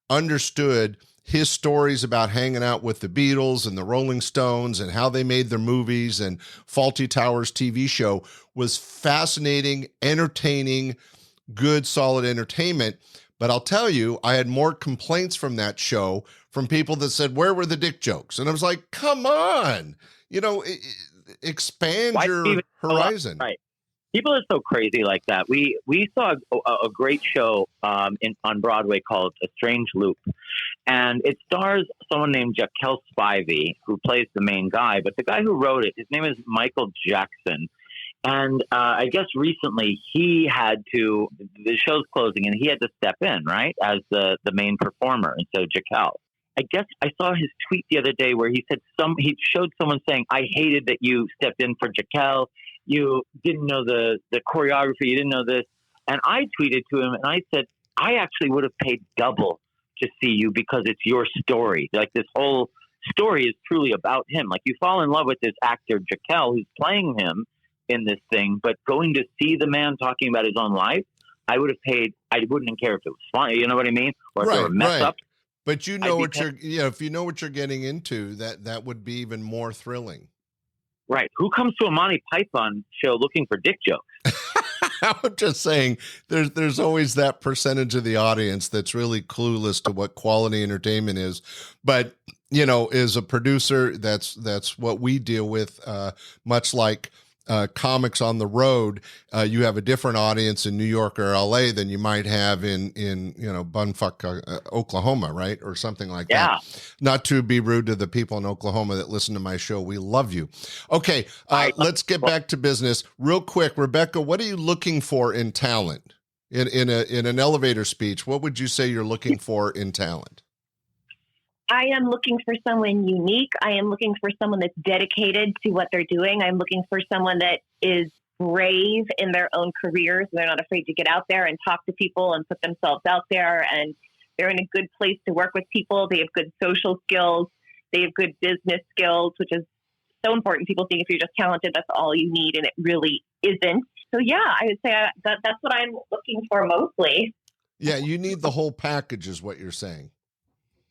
understood his stories about hanging out with the Beatles and the Rolling Stones and how they made their movies, and Fawlty Towers TV show was fascinating, entertaining, good, solid entertainment. But I'll tell you, I had more complaints from that show from people that said, "Where were the dick jokes?" And I was like, come on, expand your horizon. Right. People are so crazy like that. We saw a great show on Broadway called A Strange Loop, and it stars someone named Jaquel Spivey, who plays the main guy. But the guy who wrote it, his name is Michael Jackson, and I guess recently the show's closing, and he had to step in, right, as the main performer instead of Jaquel. I guess I saw his tweet the other day where he said he showed someone saying, "I hated that you stepped in for Jaquel. You didn't know the choreography. You didn't know this." And I tweeted to him and I said, "I actually would have paid double to see you, because it's your story. Like, this whole story is truly about him. Like, you fall in love with this actor, Jaquel, who's playing him in this thing, but going to see the man talking about his own life, I would have paid. I wouldn't care if it was funny. You know what I mean? Or if it were messed up. But you know what if you know what you're getting into, that would be even more thrilling. Right. Who comes to a Monty Python show looking for dick jokes? I'm just saying there's always that percentage of the audience that's really clueless to what quality entertainment is. But, as a producer, that's what we deal with, much like comics on the road. You have a different audience in New York or LA than you might have in bumfuck Oklahoma, right? Or something like that. Not to be rude to the people in Oklahoma that listen to my show. We love you. Okay. Let's get back to business real quick. Rebekah, what are you looking for in talent? In an elevator speech, what would you say you're looking for in talent? I am looking for someone unique. I am looking for someone that's dedicated to what they're doing. I'm looking for someone that is brave in their own careers. They're not afraid to get out there and talk to people and put themselves out there. And they're in a good place to work with people. They have good social skills. They have good business skills, which is so important. People think if you're just talented, that's all you need. And it really isn't. So yeah, I would say that's what I'm looking for mostly. Yeah, you need the whole package is what you're saying.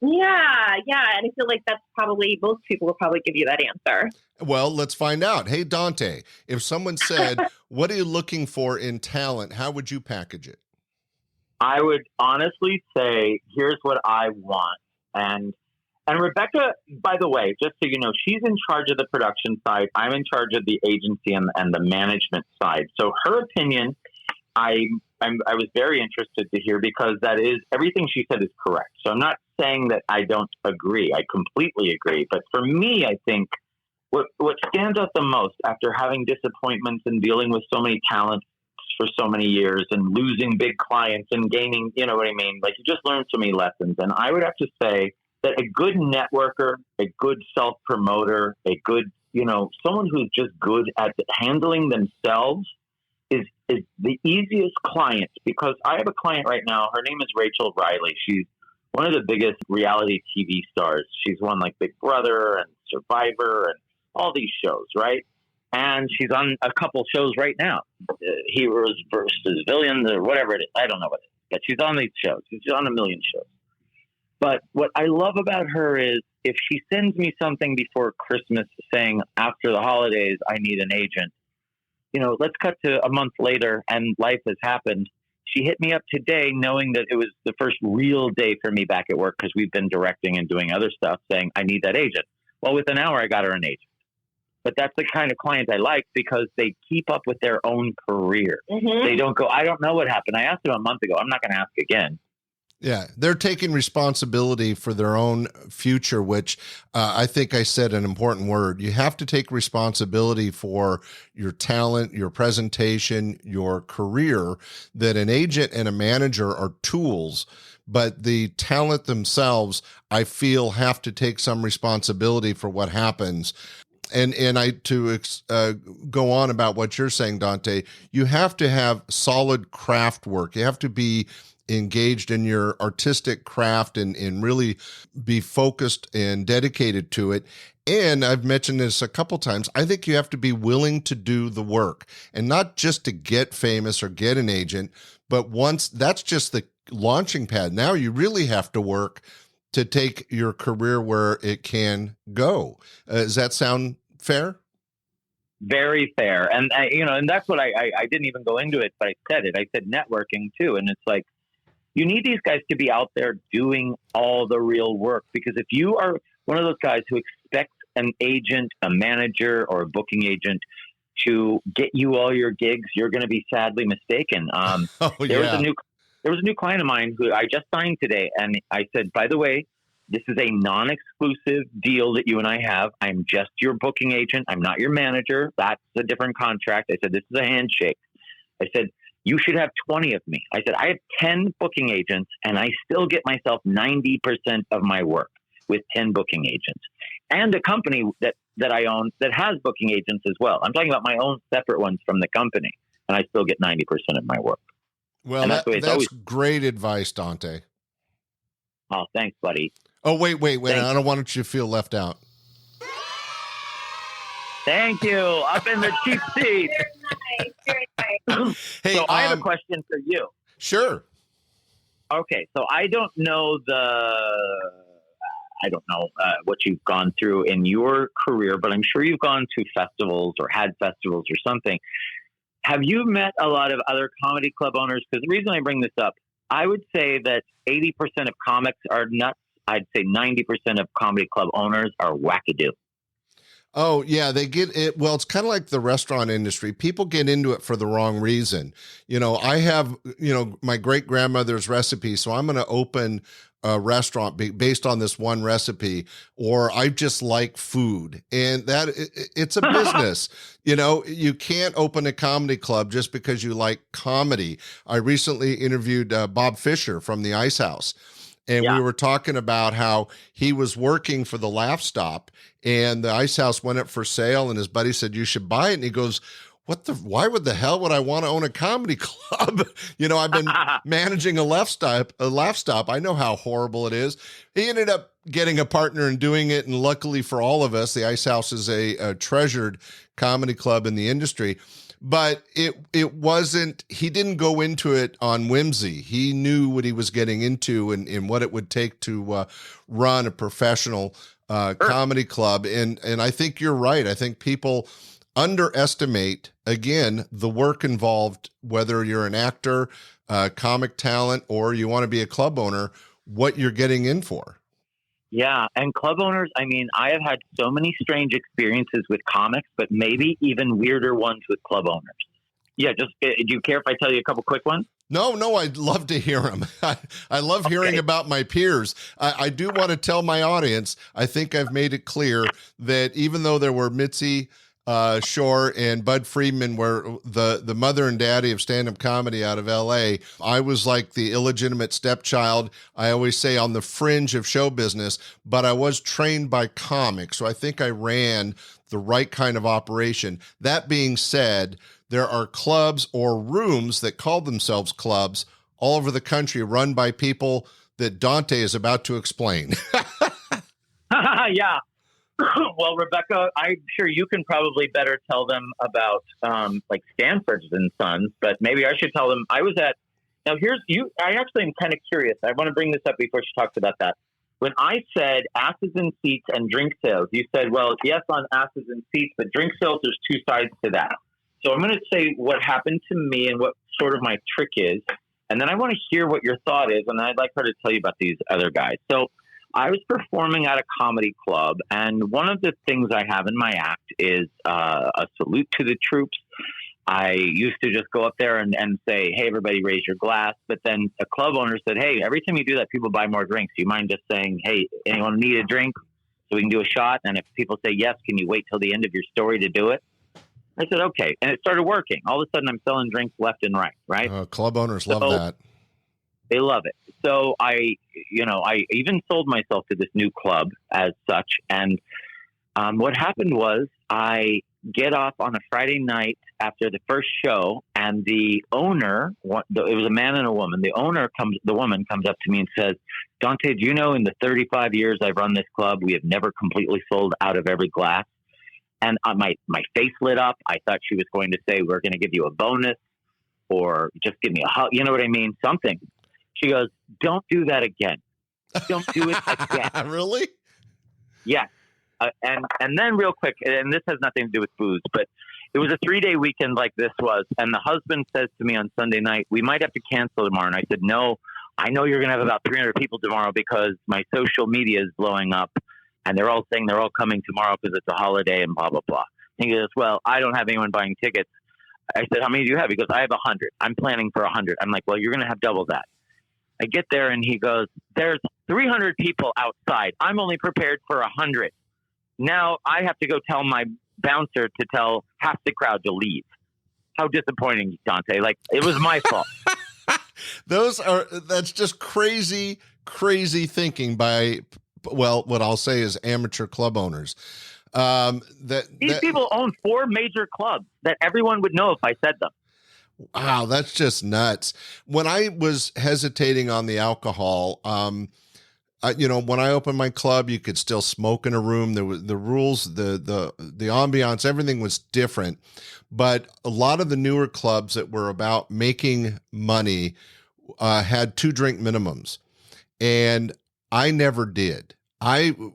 Yeah. And I feel like that's probably, most people will probably give you that answer. Well, let's find out. Hey, Dante, if someone said, what are you looking for in talent? How would you package it? I would honestly say, here's what I want. And Rebekah, by the way, just so you know, she's in charge of the production side. I'm in charge of the agency and the management side. So her opinion, I was very interested to hear, because that is, everything she said is correct. So I'm not saying that I don't agree. I completely agree. But for me, I think what stands out the most after having disappointments and dealing with so many talents for so many years and losing big clients and gaining, you know what I mean? Like, you just learn so many lessons. And I would have to say that a good networker, a good self-promoter, a good, someone who's just good at handling themselves is the easiest client. Because I have a client right now. Her name is Rachel Riley. She's one of the biggest reality TV stars. She's won like Big Brother and Survivor and all these shows, right? And she's on a couple shows right now, Heroes versus Villains or whatever it is. I don't know what it is, but she's on these shows. She's on a million shows. But what I love about her is if she sends me something before Christmas saying after the holidays, I need an agent, let's cut to a month later and life has happened. She hit me up today knowing that it was the first real day for me back at work because we've been directing and doing other stuff saying, I need that agent. Well, within an hour, I got her an agent. But that's the kind of client I like because they keep up with their own career. Mm-hmm. They don't go, I don't know what happened. I asked them a month ago. I'm not going to ask again. Yeah, they're taking responsibility for their own future, which I think I said an important word. You have to take responsibility for your talent, your presentation, your career, that an agent and a manager are tools, but the talent themselves, I feel, have to take some responsibility for what happens. And go on about what you're saying, Dante, you have to have solid craft work. You have to be engaged in your artistic craft and really be focused and dedicated to it. And I've mentioned this a couple times. I think you have to be willing to do the work and not just to get famous or get an agent, but once that's just the launching pad. Now you really have to work to take your career where it can go. Does that sound fair? Very fair. And, and that's what I didn't even go into it, but I said it. I said networking too. And it's like, you need these guys to be out there doing all the real work, because if you are one of those guys who expects an agent, a manager, or a booking agent to get you all your gigs, you're going to be sadly mistaken. There was a new client of mine who I just signed today, and I said, by the way, this is a non-exclusive deal that you and I have. I'm just your booking agent. I'm not your manager. That's a different contract. I said, this is a handshake. I said, you should have 20 of me. I said, I have 10 booking agents and I still get myself 90% of my work with 10 booking agents, and a company that I own that has booking agents as well. I'm talking about my own separate ones from the company, and I still get 90% of my work. Well, that's great advice, Dante. Oh, thanks, buddy. Oh, wait. Thanks. I don't want you to feel left out. Thank you. Up in the cheap seat. Very nice. Hey, so I have a question for you. Sure. Okay, so I don't know what you've gone through in your career, but I'm sure you've gone to festivals or had festivals or something. Have you met a lot of other comedy club owners? Because the reason I bring this up, I would say that 80% of comics are nuts. I'd say 90% of comedy club owners are wackadoo. Oh, yeah, they get it. Well, it's kind of like the restaurant industry. People get into it for the wrong reason. I have, my great grandmother's recipe, so I'm going to open a restaurant based on this one recipe, or I just like food. And it's a business. You can't open a comedy club just because you like comedy. I recently interviewed Bob Fisher from the Ice House. And we were talking about how he was working for the Laugh Stop, and the Ice House went up for sale, and his buddy said, you should buy it. And he goes, why would the hell would I want to own a comedy club? I've been managing a Laugh Stop. I know how horrible it is. He ended up getting a partner and doing it. And luckily for all of us, the Ice House is a treasured comedy club in the industry. But it wasn't, he didn't go into it on whimsy. He knew what he was getting into and what it would take to run a professional comedy club. And I think you're right. I think people underestimate, again, the work involved, whether you're an actor, comic talent, or you want to be a club owner, what you're getting in for. Yeah. And club owners, I have had so many strange experiences with comics, but maybe even weirder ones with club owners. Yeah. Do you care if I tell you a couple quick ones? No, I'd love to hear them. I love hearing about my peers. I do want to tell my audience, I think I've made it clear that even though there were Mitzi Shore and Bud Friedman were the mother and daddy of stand-up comedy out of LA, I was like the illegitimate stepchild, I always say, on the fringe of show business, but I was trained by comics. So I think I ran the right kind of operation. That being said, there are clubs or rooms that call themselves clubs all over the country run by people that Dante is about to explain. Yeah. Well, Rebecca, I'm sure you can probably better tell them about like Stanford and Sons, but maybe I should tell them I was at. Now, I actually am kind of curious. I want to bring this up before she talks about that. When I said asses in seats and drink sales, you said, well, yes, on asses and seats, but drink sales, there's two sides to that. So I'm going to say what happened to me and what sort of my trick is. And then I want to hear what your thought is. And I'd like her to tell you about these other guys. So I was performing at a comedy club. And one of the things I have in my act is a salute to the troops. I used to just go up there and say, hey, everybody raise your glass. But then a club owner said, hey, every time you do that, people buy more drinks. Do you mind just saying, hey, anyone need a drink so we can do a shot? And if people say yes, can you wait till the end of your story to do it? I said, okay. And it started working. All of a sudden, I'm selling drinks left and right? Club owners love that. They love it. So I even sold myself to this new club as such. And what happened was I get off on a Friday night after the first show, and the owner, it was a man and a woman. The woman comes up to me and says, Dante, do you know in the 35 years I've run this club, we have never completely sold out of every glass? And my face lit up. I thought she was going to say, we're going to give you a bonus or just give me a hug. You know what I mean? Something. She goes, don't do that again. Don't do it again. Really? Yeah. And then real quick, and this has nothing to do with booze, but it was a 3-day weekend like this was. And the husband says to me on Sunday night, we might have to cancel tomorrow. And I said, no, I know you're going to have about 300 people tomorrow because my social media is blowing up. And they're all saying they're all coming tomorrow because it's a holiday and blah, blah, blah. And he goes, well, I don't have anyone buying tickets. I said, how many do you have? He goes, I have 100. I'm planning for 100. I'm like, well, you're going to have double that. I get there and he goes, there's 300 people outside. I'm only prepared for 100. Now I have to go tell my bouncer to tell half the crowd to leave. How disappointing, Dante. Like, it was my fault. That's just crazy thinking by, well, what I'll say is amateur club owners. These people own 4 major clubs that everyone would know if I said them. Wow, that's just nuts. When I was hesitating on the alcohol, when I opened my club, you could still smoke in a room. There was the rules, the ambiance, everything was different. But a lot of the newer clubs that were about making money had 2 drink minimums, and I never did. I'm a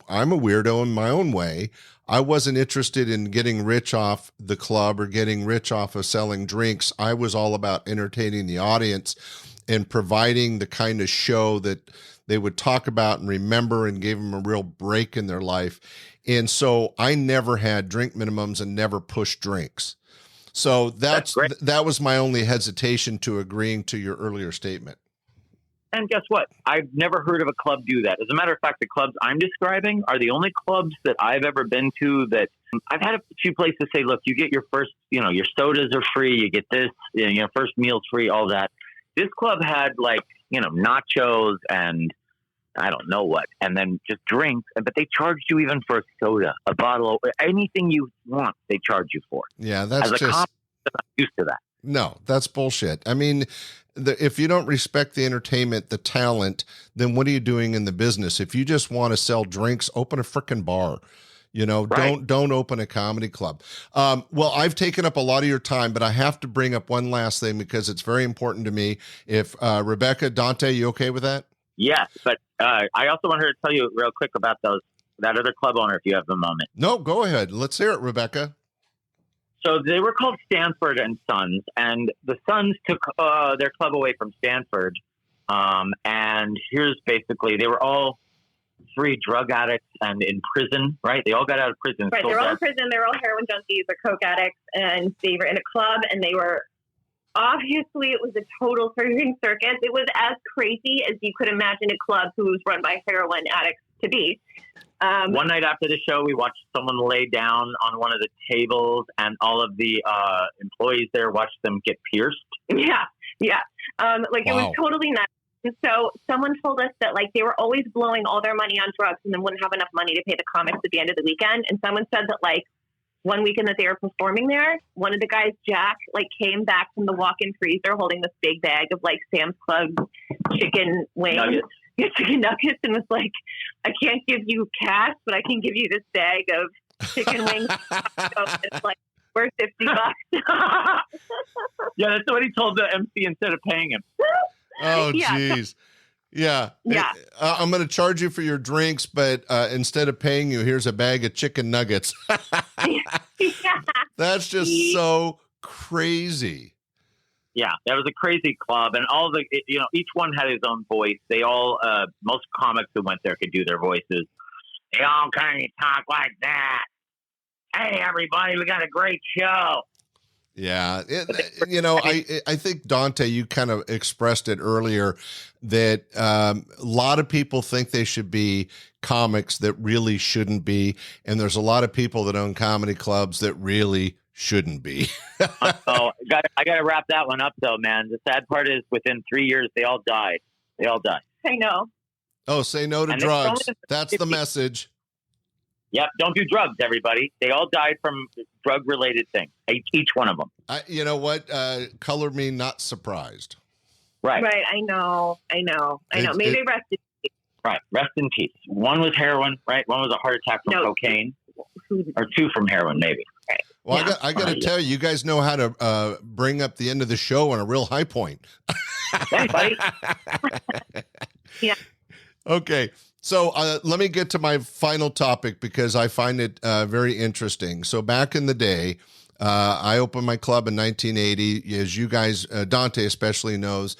weirdo in my own way. I wasn't interested in getting rich off the club or getting rich off of selling drinks. I was all about entertaining the audience and providing the kind of show that they would talk about and remember and gave them a real break in their life. And so I never had drink minimums and never pushed drinks. So that was my only hesitation to agreeing to your earlier statement. And guess what? I've never heard of a club do that. As a matter of fact, the clubs I'm describing are the only clubs that I've ever been to that I've had a few places say, look, you get your first, your sodas are free. You get this, first meal's free, all that. This club had nachos and I don't know what, and then just drinks. But they charged you even for a soda, a bottle, anything you want, they charge you for. Yeah, that's as a cop, I'm not used to that. No, that's bullshit. I mean, if you don't respect the entertainment, the talent, then what are you doing in the business? If you just want to sell drinks, open a frickin' bar. Right. Don't open a comedy club. Well, I've taken up a lot of your time, but I have to bring up one last thing because it's very important to me. If Rebecca, Dante, you okay with that? Yes, but I also want her to tell you real quick about that other club owner, if you have a moment. No, go ahead. Let's hear it, Rebecca. So they were called Stanford and Sons, and the Sons took their club away from Stanford. And here's basically, they were all 3 drug addicts and in prison, right? They all got out of prison. Right, they're all in prison. They're all heroin junkies or coke addicts, and they were in a club, and they were, obviously, it was a total serving circus. It was as crazy as you could imagine a club who was run by heroin addicts to be. One night after the show, we watched someone lay down on one of the tables, and all of the employees there watched them get pierced. Yeah. It was totally nuts. And so someone told us that they were always blowing all their money on drugs and then wouldn't have enough money to pay the comics at the end of the weekend. And someone said that one weekend that they were performing there, one of the guys, Jack, came back from the walk-in freezer holding this big bag of Sam's Club chicken wings. chicken nuggets and was like, I can't give you cash, but I can give you this bag of chicken wings. So it's like worth $50. Yeah, that's what he told the MC instead of paying him. Oh, Yeah. geez. Yeah. Yeah. I'm going to charge you for your drinks, but instead of paying you, here's a bag of chicken nuggets. That's just so crazy. Yeah, that was a crazy club, and all each one had his own voice. They all, most comics who went there could do their voices. They all kind of talk like that. Hey, everybody, we got a great show. Yeah. I think, Dante, you kind of expressed it earlier that a lot of people think they should be comics that really shouldn't be. And there's a lot of people that own comedy clubs that really shouldn't be. I got to wrap that one up, though, man. The sad part is within 3 years, they all died. They all died. I know. Oh, say no to drugs. That's the message. Yep, don't do drugs, everybody. They all died from drug-related things, each one of them. You know what? Color me not surprised. Right. Right, I know. Maybe rest in peace. Right, rest in peace. One was heroin, right? One was a heart attack from cocaine, or two from heroin, maybe. Right. Well, yeah. I got to tell you, you guys know how to bring up the end of the show on a real high point. Hey, buddy. Yeah. Okay. So let me get to my final topic because I find it very interesting. So back in the day, I opened my club in 1980. As you guys, Dante especially knows,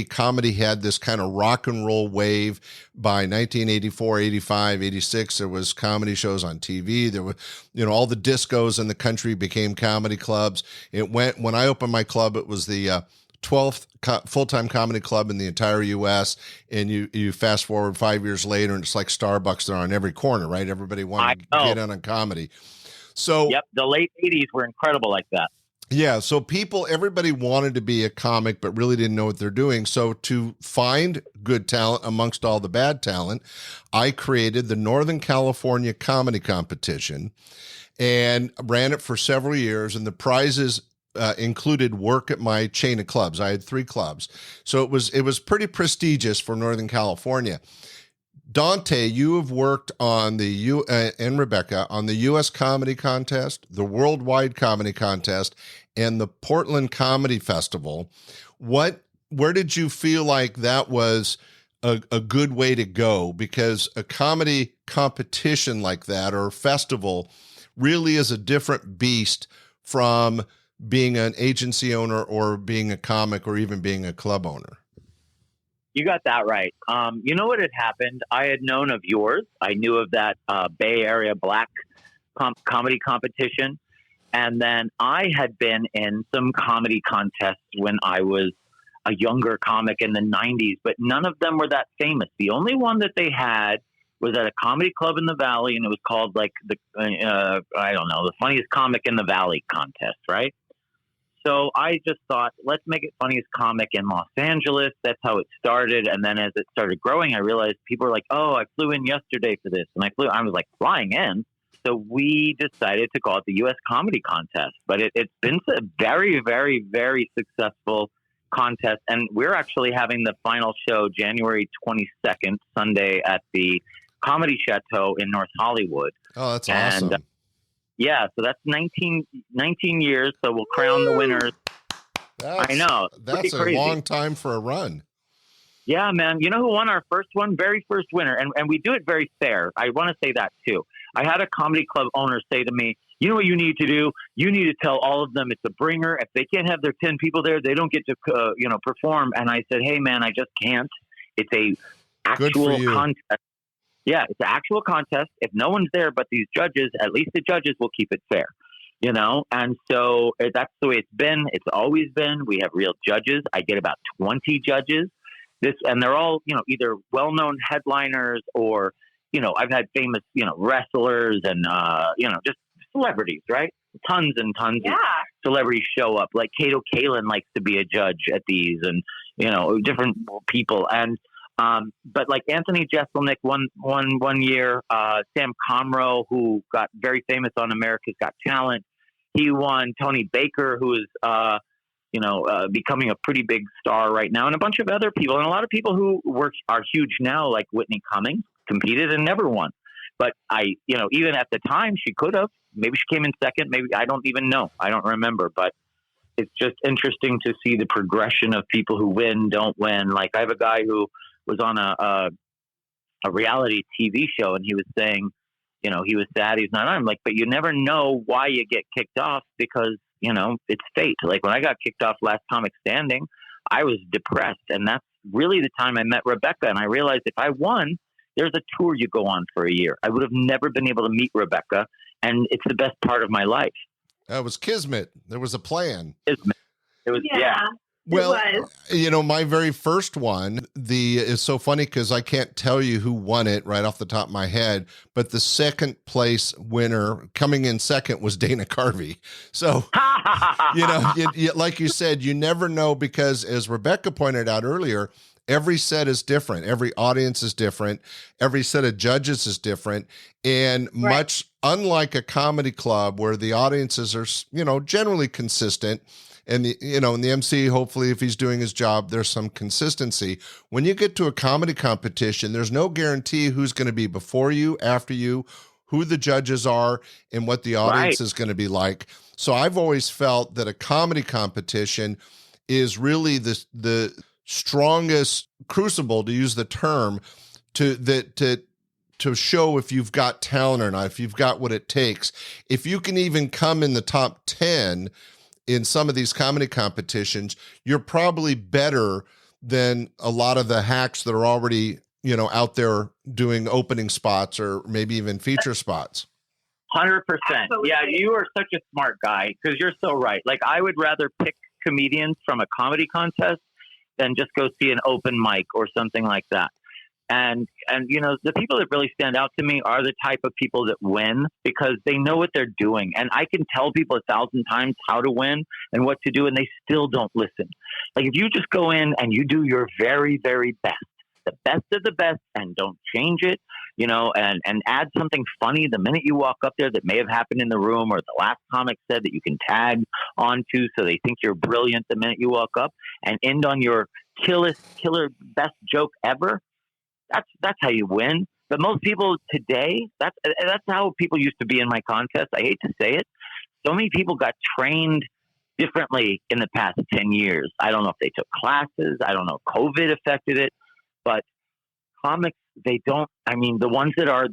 comedy had this kind of rock and roll wave. By 1984, 85, 86, there was comedy shows on TV. There were, all the discos in the country became comedy clubs. When I opened my club, it was the 12th full-time comedy club in the entire U.S. And you fast forward 5 years later, and it's like Starbucks. They're on every corner, right? Everybody wanted to get in on comedy. So yep, the late 80s were incredible like that. Yeah, so everybody wanted to be a comic, but really didn't know what they're doing. So to find good talent amongst all the bad talent, I created the Northern California Comedy Competition and ran it for several years, and the prizes included work at my chain of clubs. I had 3 clubs. So it was pretty prestigious for Northern California. Dante, you have worked on and Rebekah on the U.S. Comedy Contest, the Worldwide Comedy Contest, and the Portland Comedy Festival. Where did you feel like that was a good way to go? Because a comedy competition like that or festival really is a different beast from being an agency owner or being a comic or even being a club owner. You got that right. You know what had happened? I had known of yours. I knew of that Bay Area Black comedy competition. And then I had been in some comedy contests when I was a younger comic in the 90s, but none of them were that famous. The only one that they had was at a comedy club in the Valley, and it was called like the Funniest Comic in the Valley contest, right? So I just thought, let's make it Funniest Comic in Los Angeles. That's how it started. And then as it started growing, I realized people were like, oh, I flew in yesterday for this. And I was like, flying in? So we decided to call it the U.S. Comedy Contest. But it's been a very, very, very successful contest. And we're actually having the final show January 22nd, Sunday, at the Comedy Chateau in North Hollywood. Oh, that's awesome. Yeah, so that's 19 years, so we'll crown the winners. I know. That's a long time for a run. Yeah, man. You know who won our first one? Very first winner. And we do it very fair. I want to say that, too. I had a comedy club owner say to me, you know what you need to do? You need to tell all of them it's a bringer. If they can't have their 10 people there, they don't get to perform. And I said, hey, man, I just can't. It's a actual contest. Yeah, it's an actual contest. If no one's there but these judges, at least the judges will keep it fair, And so that's the way it's been. It's always been. We have real judges. I get about 20 judges. And they're all, either well-known headliners or, I've had famous, wrestlers and, just celebrities, right? Tons and tons of celebrities show up. Like Kato Kalin likes to be a judge at these and, different people. And, but like Anthony Jeselnik won 1 year, Sam Comroe, who got very famous on America's Got Talent, he won. Tony Baker, who is becoming a pretty big star right now, and a bunch of other people, and a lot of people who are huge now, like Whitney Cummings, competed and never won. But even at the time, she could have. Maybe she came in second. Maybe, I don't even know. I don't remember. But it's just interesting to see the progression of people who win, don't win. Like, I have a guy who was on a reality TV show, and he was saying, he was sad he's not on. I'm like, but you never know why you get kicked off, because, it's fate. Like, when I got kicked off last Comic Standing, I was depressed. And that's really the time I met Rebekah. And I realized if I won, there's a tour you go on for a year. I would have never been able to meet Rebekah. And it's the best part of my life. That was kismet. There was a plan. Kismet. It was, yeah. Well, my very first one, is so funny because I can't tell you who won it right off the top of my head, but the second place winner coming in second was Dana Carvey. So, like you said, you never know, because as Rebekah pointed out earlier, every set is different. Every audience is different. Every set of judges is different. And much unlike a comedy club where the audiences are, generally consistent, and the MC, hopefully, if he's doing his job, there's some consistency. When you get to a comedy competition, there's no guarantee who's going to be before you, after you, who the judges are, and what the audience is going to be like. So I've always felt that a comedy competition is really the strongest crucible, to use the term, to show if you've got talent or not, if you've got what it takes. If you can even come in the top 10 in some of these comedy competitions, you're probably better than a lot of the hacks that are already, out there doing opening spots or maybe even feature spots. 100%. Yeah, you are such a smart guy, because you're so right. Like, I would rather pick comedians from a comedy contest than just go see an open mic or something like that. And the people that really stand out to me are the type of people that win, because they know what they're doing. And I can tell people 1,000 times how to win and what to do, and they still don't listen. Like, if you just go in and you do your very, very best, the best of the best, and don't change it, and add something funny the minute you walk up there that may have happened in the room, or the last comic said, that you can tag onto so they think you're brilliant the minute you walk up, and end on your killer best joke ever. That's how you win. But most people today, that's how people used to be in my contest. I hate to say it. So many people got trained differently in the past 10 years. I don't know if they took classes. I don't know if COVID affected it. But comics, the ones that are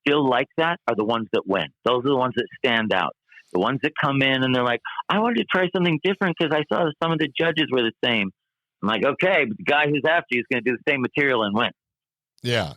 still like that are the ones that win. Those are the ones that stand out. The ones that come in and they're like, I wanted to try something different because I saw some of the judges were the same. I'm like, okay, but the guy who's after you is going to do the same material and win. Yeah.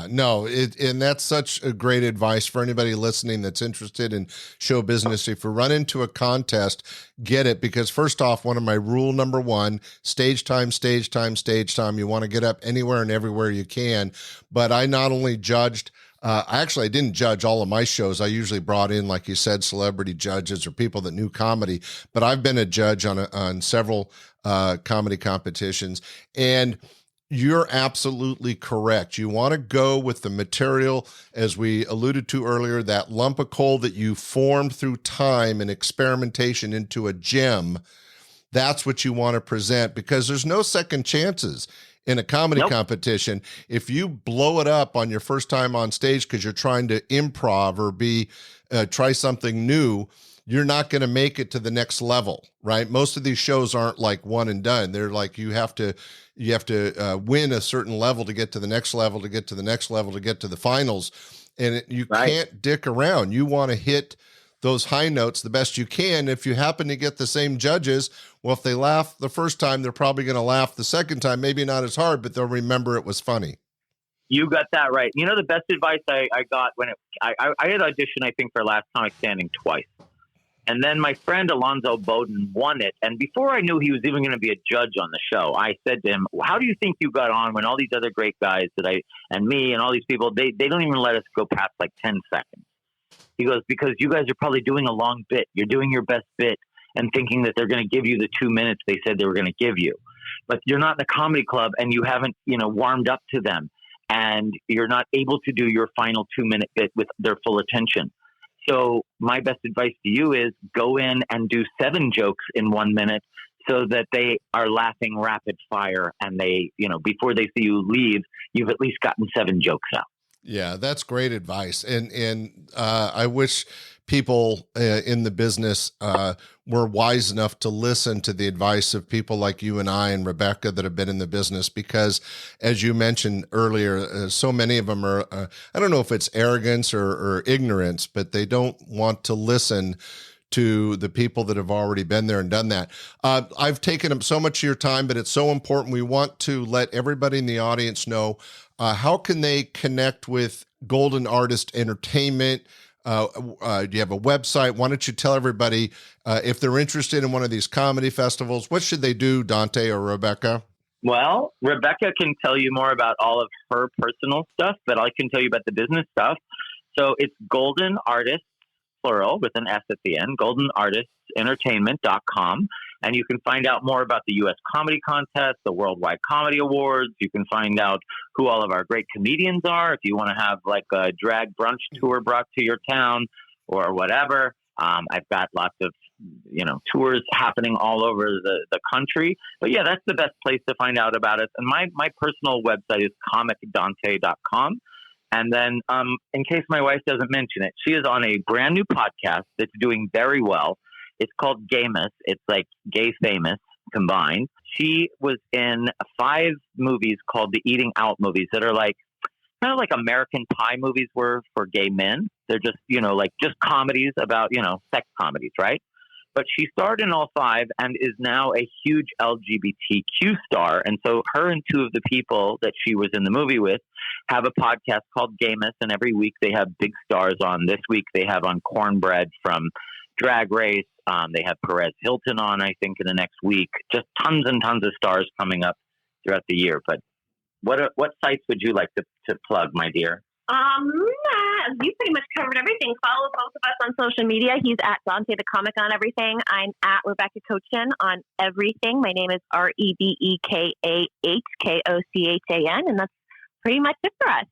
No, and that's such a great advice for anybody listening that's interested in show business. If you run into a contest, get it, because first off, one of my rule number one, stage time. You want to get up anywhere and everywhere you can. But I not only judged, I didn't judge all of my shows. I usually brought in, like you said, celebrity judges or people that knew comedy, but I've been a judge on several comedy competitions. And you're absolutely correct. You want to go with the material, as we alluded to earlier, that lump of coal that you formed through time and experimentation into a gem. That's what you want to present, because there's no second chances in a comedy competition. If you blow it up on your first time on stage because you're trying to improv or try something new, you're not going to make it to the next level, right? Most of these shows aren't like one and done. They're like, you have to win a certain level to get to the next level, to get to the next level, to get to the finals. And you can't dick around. You want to hit those high notes the best you can. If you happen to get the same judges, well, if they laugh the first time, they're probably going to laugh the second time. Maybe not as hard, but they'll remember it was funny. You got that right. The best advice I got when I had auditioned, I think, for Last Comic Standing twice. And then my friend Alonzo Bowden won it. And before I knew he was even going to be a judge on the show, I said to him, how do you think you got on when all these other great guys and me and all these people, they don't even let us go past like 10 seconds. He goes, because you guys are probably doing a long bit. You're doing your best bit and thinking that they're going to give you the 2 minutes they said they were going to give you. But you're not in a comedy club and you haven't, warmed up to them. And you're not able to do your final 2-minute bit with their full attention. So my best advice to you is go in and do 7 jokes in 1 minute, so that they are laughing rapid fire, and they, before they see you leave, you've at least gotten 7 jokes out. Yeah, that's great advice. And I wish people in the business were wise enough to listen to the advice of people like you and I and Rebekah that have been in the business, because as you mentioned earlier, so many of them are, I don't know if it's arrogance or ignorance, but they don't want to listen to the people that have already been there and done that. I've taken up so much of your time, but it's so important. We want to let everybody in the audience know how can they connect with Golden Artist Entertainment. Do you have a website? Why don't you tell everybody if they're interested in one of these comedy festivals, what should they do, Dante or Rebekah? Well, Rebekah can tell you more about all of her personal stuff, but I can tell you about the business stuff. So it's Golden Artists, plural, with an S at the end, goldenartistsentertainment.com. And you can find out more about the U.S. Comedy Contest, the Worldwide Comedy Awards. You can find out who all of our great comedians are. If you want to have like a drag brunch tour brought to your town or whatever. I've got lots of, tours happening all over the country. But yeah, that's the best place to find out about it. And my personal website is comicdante.com. And then in case my wife doesn't mention it, she is on a brand new podcast that's doing very well. It's called Gamus. It's like gay famous combined. She was in 5 movies called the Eating Out movies that are like kind of like American Pie movies were for gay men. They're just, just comedies about, sex comedies, right? But she starred in all 5 and is now a huge LGBTQ star. And so her and 2 of the people that she was in the movie with have a podcast called Gamus. And every week they have big stars on. This week they have on Cornbread from Drag Race. They have Perez Hilton on, I think, in the next week. Just tons and tons of stars coming up throughout the year. But what sites would you like to plug, my dear? You pretty much covered everything. Follow both of us on social media. He's at Dante the Comic on everything. I'm at Rebekah Kochan on everything. My name is REBEKAHKOCHAN, and that's pretty much it for us.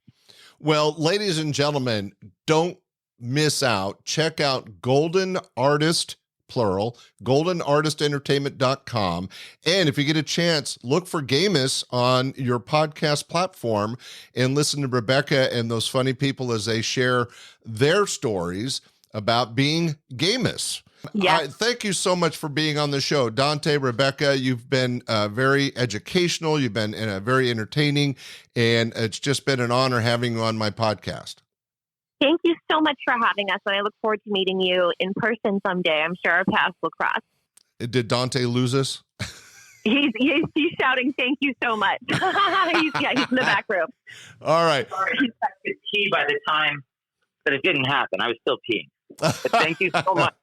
Well, ladies and gentlemen, don't miss out. Check out Golden Artist, plural, goldenartistentertainment.com. And if you get a chance, look for Gamus on your podcast platform and listen to Rebekah and those funny people as they share their stories about being Gamus. Yeah. Thank you so much for being on the show. Dante, Rebekah, you've been very educational. You've been very entertaining, and it's just been an honor having you on my podcast. Thank you so much for having us, and I look forward to meeting you in person someday. I'm sure our paths will cross. Did Dante lose us? He's shouting, "Thank you so much." he's in the back room. All right. Sorry, I could pee by the time that it didn't happen. I was still peeing. But thank you so much.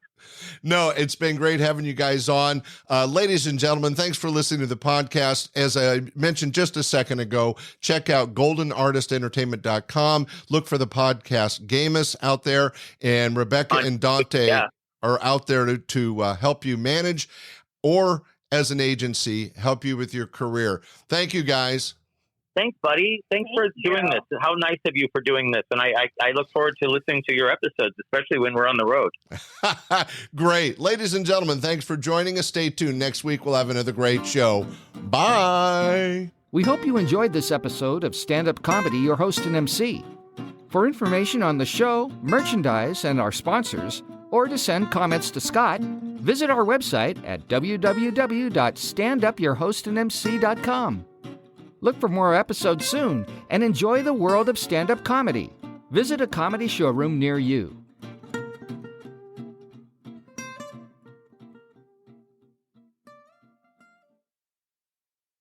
No, it's been great having you guys on. Ladies and gentlemen, thanks for listening to the podcast. As I mentioned just a second ago, check out goldenartistentertainment.com. Look for the podcast Gamus out there, and Rebekah and Dante are out there to help you manage, or as an agency, help you with your career. Thank you, guys. Thanks, buddy. Thanks for doing this. How nice of you for doing this. And I look forward to listening to your episodes, especially when we're on the road. Great. Ladies and gentlemen, thanks for joining us. Stay tuned. Next week, we'll have another great show. Bye. We hope you enjoyed this episode of Stand-Up Comedy, your host and MC. For information on the show, merchandise, and our sponsors, or to send comments to Scott, visit our website at www.standupyourhostandmc.com. Look for more episodes soon and enjoy the world of stand-up comedy. Visit a comedy showroom near you.